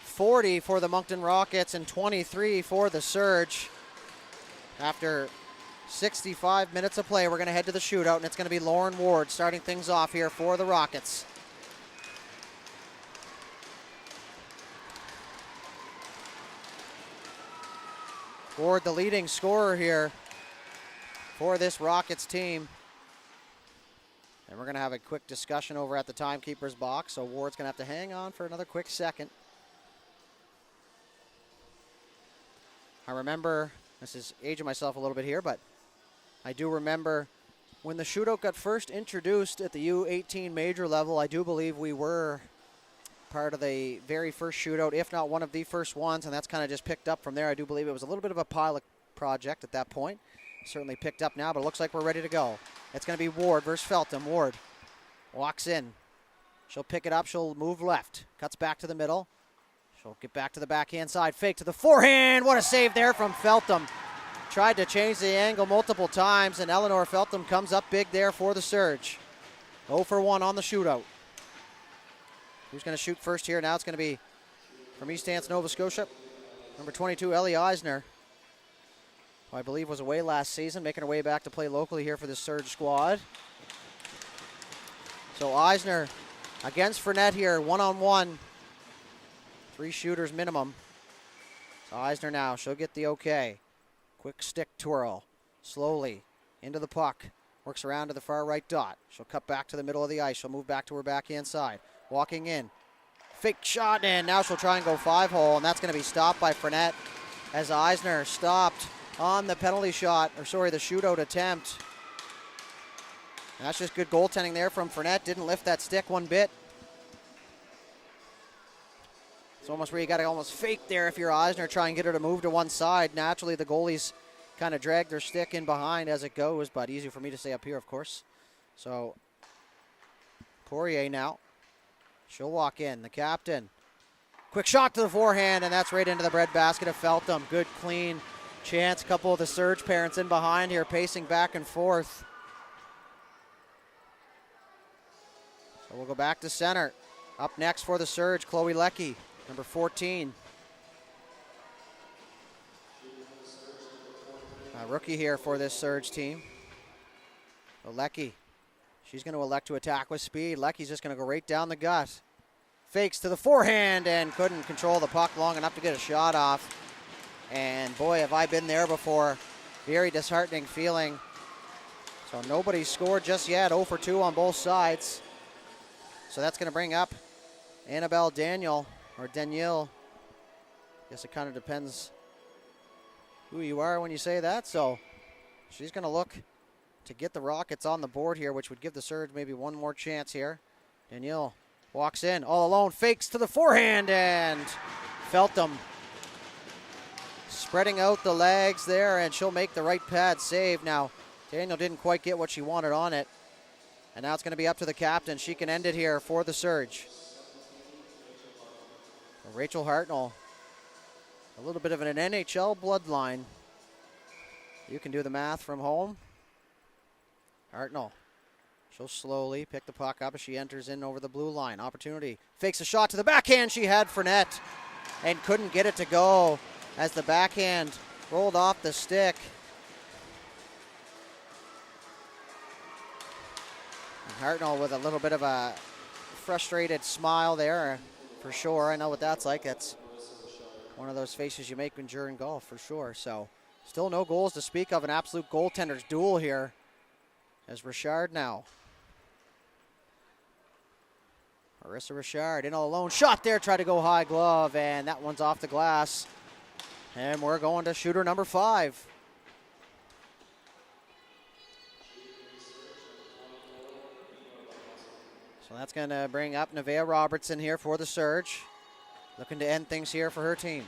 40 for the Moncton Rockets and 23 for the Surge. After 65 minutes of play, we're going to head to the shootout, and it's going to be Lauren Ward starting things off here for the Rockets. Ward, the leading scorer here for this Rockets team. And we're going to have a quick discussion over at the timekeeper's box, so Ward's going to have to hang on for another quick second. I remember, this is aging myself a little bit here, but I do remember when the shootout got first introduced at the U18 major level. I do believe we were part of the very first shootout, if not one of the first ones, and that's kind of just picked up from there. I do believe it was a little bit of a pilot project at that point. Certainly picked up now, but it looks like we're ready to go. It's going to be Ward versus Feltham. Ward walks in. She'll pick it up. She'll move left. Cuts back to the middle. She'll get back to the backhand side. Fake to the forehand. What a save there from Feltham. Tried to change the angle multiple times, and Eleanor Feltham comes up big there for the Surge. 0 for 1 on the shootout. Who's going to shoot first here? Now it's going to be from East Hants, Nova Scotia. Number 22, Ellie Eisner, who I believe was away last season, making her way back to play locally here for the Surge squad. So Eisner against Fournette here, one-on-one. 3 shooters minimum. So Eisner now, she'll get the okay. Quick stick twirl, slowly into the puck. Works around to the far right dot. She'll cut back to the middle of the ice. She'll move back to her backhand side. Walking in. Fake shot, and now she'll try and go 5-hole, and that's going to be stopped by Fournette as Eisner stopped on the penalty shot, or sorry, the shootout attempt. And that's just good goaltending there from Fournette. Didn't lift that stick one bit. It's almost where you got to almost fake there if you're Eisner, try and get her to move to one side. Naturally, the goalies kind of drag their stick in behind as it goes, but easier for me to stay up here, of course. So, Poirier now. She'll walk in. The captain. Quick shot to the forehand, and that's right into the breadbasket of Feltham. Good, clean chance. A couple of the Surge parents in behind here, pacing back and forth. So we'll go back to center. Up next for the Surge, Chloe Leckie. Number 14. A rookie here for this Surge team. So Leckie, she's going to elect to attack with speed. Leckie's just going to go right down the gut. Fakes to the forehand and couldn't control the puck long enough to get a shot off. And boy, have I been there before. Very disheartening feeling. So nobody scored just yet. 0 for 2 on both sides. So that's going to bring up Annabelle Daniel. Or Danielle. Guess it kind of depends who you are when you say that. So she's going to look to get the Rockets on the board here, which would give the Surge maybe one more chance here. Danielle walks in all alone, fakes to the forehand, and Feltham spreading out the legs there, and she'll make the right pad save. Now, Daniel didn't quite get what she wanted on it, and now it's going to be up to the captain. She can end it here for the Surge. Rachel Hartnell, a little bit of an NHL bloodline. You can do the math from home. Hartnell, she'll slowly pick the puck up as she enters in over the blue line. Opportunity, fakes a shot to the backhand. She had Fournette and couldn't get it to go as the backhand rolled off the stick. And Hartnell with a little bit of a frustrated smile there. For sure, I know what that's like. That's one of those faces you make when during golf, for sure. So, still no goals to speak of. An absolute goaltender's duel here. As Richard now. Marissa Richard in all alone. Shot there, tried to go high glove, and that one's off the glass. And we're going to shooter number 5. So that's going to bring up Nevaeh Robertson here for the Surge. Looking to end things here for her team.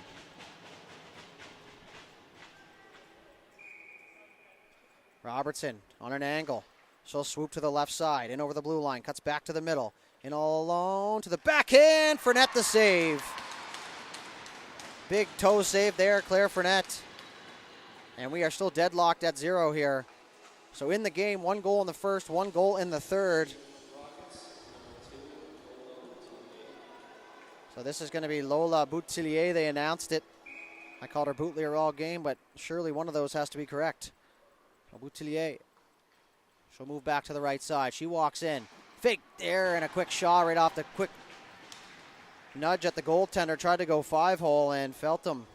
Robertson on an angle. She'll swoop to the left side, in over the blue line, cuts back to the middle. In all alone to the backhand. Fournette the save. Big toe save there, Claire Fournette. And we are still deadlocked at 0 here. So in the game, 1 goal in the first, 1 goal in the third. So this is going to be Lola Boutillier. They announced it. I called her Boutlier all game, but surely one of those has to be correct. Boutillier. She'll move back to the right side. She walks in. Fake there and a quick shot right off the quick nudge at the goaltender. Tried to go 5-hole, and Feltham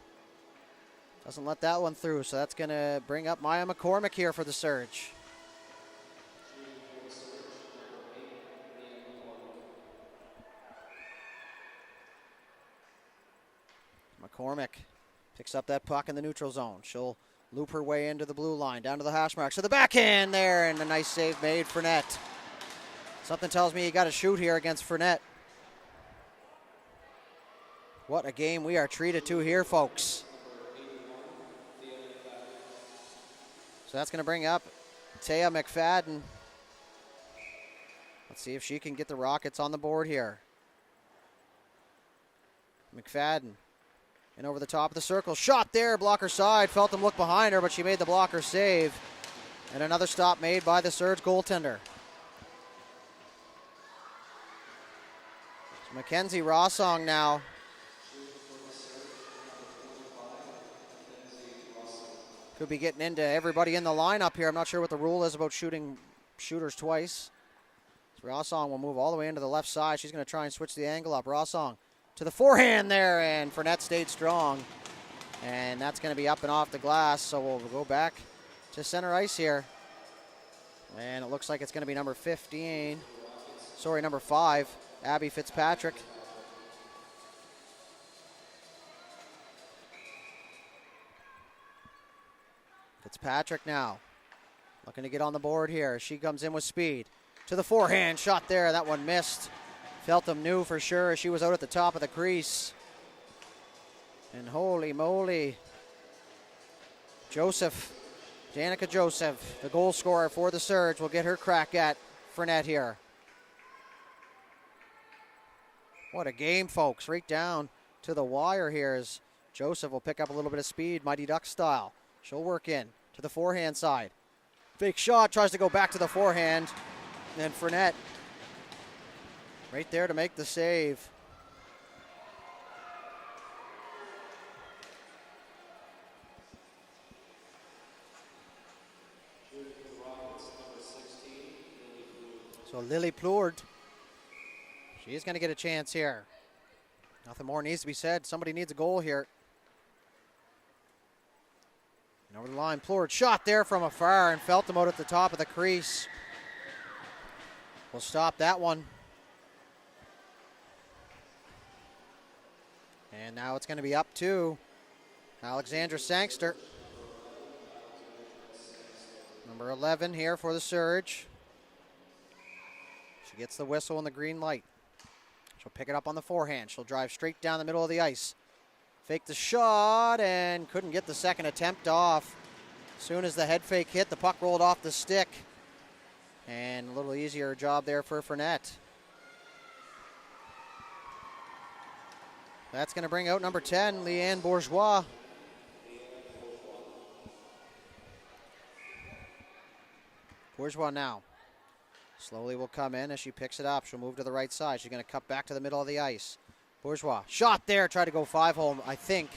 doesn't let that one through. So that's going to bring up Maya McCormick here for the Surge. McCormick picks up that puck in the neutral zone. She'll loop her way into the blue line, down to the hash marks. So the backhand there, and a nice save made. Fournette. Something tells me you got to shoot here against Fournette. What a game we are treated to here, folks. So that's going to bring up Taya McFadden. Let's see if she can get the Rockets on the board here. McFadden. And over the top of the circle. Shot there, blocker side. Feltham looked behind her, but she made the blocker save. And another stop made by the Surge goaltender. So Mackenzie Rossong now. Could be getting into everybody in the lineup here. I'm not sure what the rule is about shooting shooters twice. So Rossong will move all the way into the left side. She's going to try and switch the angle up. Rossong to the forehand there, and Fournette stayed strong. And that's going to be up and off the glass, so we'll go back to center ice here. And it looks like it's going to be number 5, Abby Fitzpatrick. Fitzpatrick now looking to get on the board here. She comes in with speed. To the forehand, shot there, that one missed. Feltham knew for sure she was out at the top of the crease. And holy moly, Danica Joseph, the goal scorer for the Surge, will get her crack at Fournette here. What a game, folks. Right down to the wire here as Joseph will pick up a little bit of speed, Mighty Ducks style. She'll work in to the forehand side. Fake shot, tries to go back to the forehand. And Fournette right there to make the save. So Lily Plourde, she's going to get a chance here. Nothing more needs to be said. Somebody needs a goal here. And over the line, Plourde shot there from afar and felt him out at the top of the crease. We'll stop that one. And now it's going to be up to Alexandra Sangster. Number 11 here for the Surge. She gets the whistle and the green light. She'll pick it up on the forehand. She'll drive straight down the middle of the ice. Fake the shot and couldn't get the second attempt off. As soon as the head fake hit, the puck rolled off the stick. And a little easier job there for Fournette. That's going to bring out number 10, Leanne Bourgeois. Bourgeois now. Slowly will come in as she picks it up. She'll move to the right side. She's going to cut back to the middle of the ice. Bourgeois, shot there, tried to go 5-hole. I think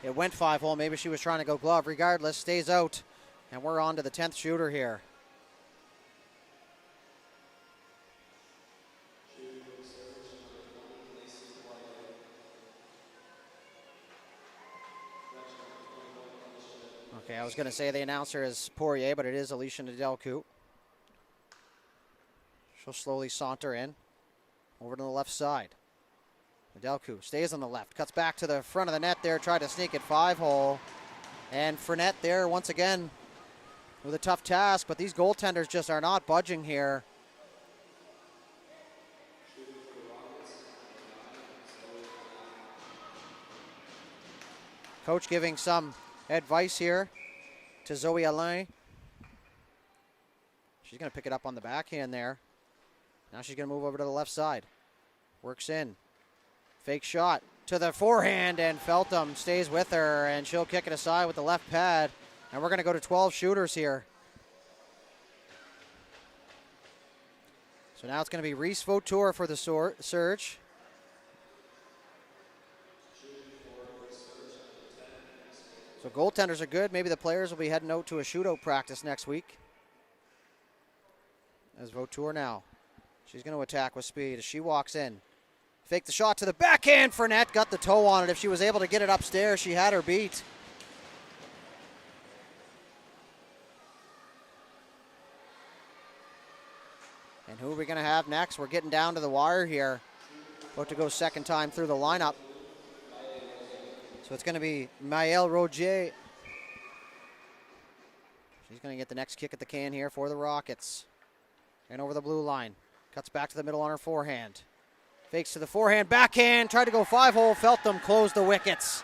it went 5-hole. Maybe she was trying to go glove. Regardless, stays out. And we're on to the 10th shooter here. Okay, I was going to say the announcer is Poirier, but it is Alicia Nedelcu. She'll slowly saunter in over to the left side. Nedelcu stays on the left, cuts back to the front of the net there, tried to sneak it 5-hole. And Fournette there once again with a tough task, but these goaltenders just are not budging here. Coach giving some advice here to Zoe Alain. She's going to pick it up on the backhand there. Now she's going to move over to the left side. Works in. Fake shot to the forehand, and Feltham stays with her, and she'll kick it aside with the left pad. And we're going to go to 12 shooters here. So now it's going to be Reese Vautour for the Surge. So goaltenders are good. Maybe the players will be heading out to a shootout practice next week. As Vautour now. She's going to attack with speed as she walks in. Fake the shot to the backhand. Fournette got the toe on it. If she was able to get it upstairs, she had her beat. And who are we going to have next? We're getting down to the wire here. About to go second time through the lineup. So it's going to be Maëlle Roger. She's going to get the next kick at the can here for the Rockets. And over the blue line. Cuts back to the middle on her forehand. Fakes to the forehand, backhand, tried to go 5-hole, Feltham closed the wickets.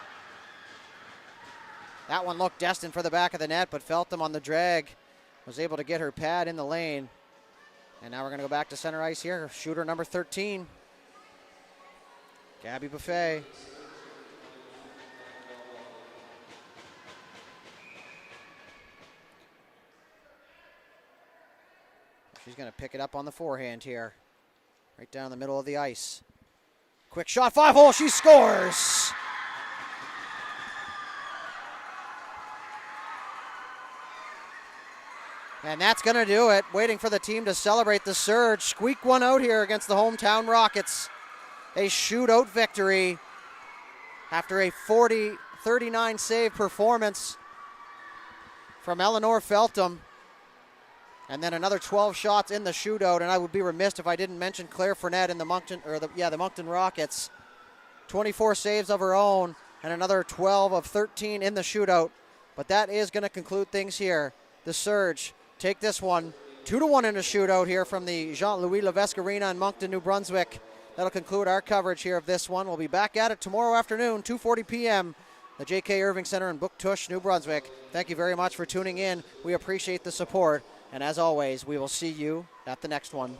That one looked destined for the back of the net, but Feltham on the drag was able to get her pad in the lane. And now we're going to go back to center ice here. Shooter number 13, Gabby Buffet. She's going to pick it up on the forehand here. Right down the middle of the ice. Quick shot, 5-hole, she scores! And that's going to do it. Waiting for the team to celebrate the Surge. Squeak one out here against the hometown Rockets. A shootout victory after a 40-39 save performance from Eleanor Feltham. And then another 12 shots in the shootout, and I would be remiss if I didn't mention Claire Fournette in the Moncton Rockets. 24 saves of her own, and another 12 of 13 in the shootout. But that is going to conclude things here. The Surge take this one 2-1 in a shootout here from the Jean-Louis Levesque Arena in Moncton, New Brunswick. that'll conclude our coverage here of this one. We'll be back at it tomorrow afternoon, 2:40 p.m., the J.K. Irving Center in Buktush, New Brunswick. Thank you very much for tuning in. We appreciate the support. And as always, we will see you at the next one.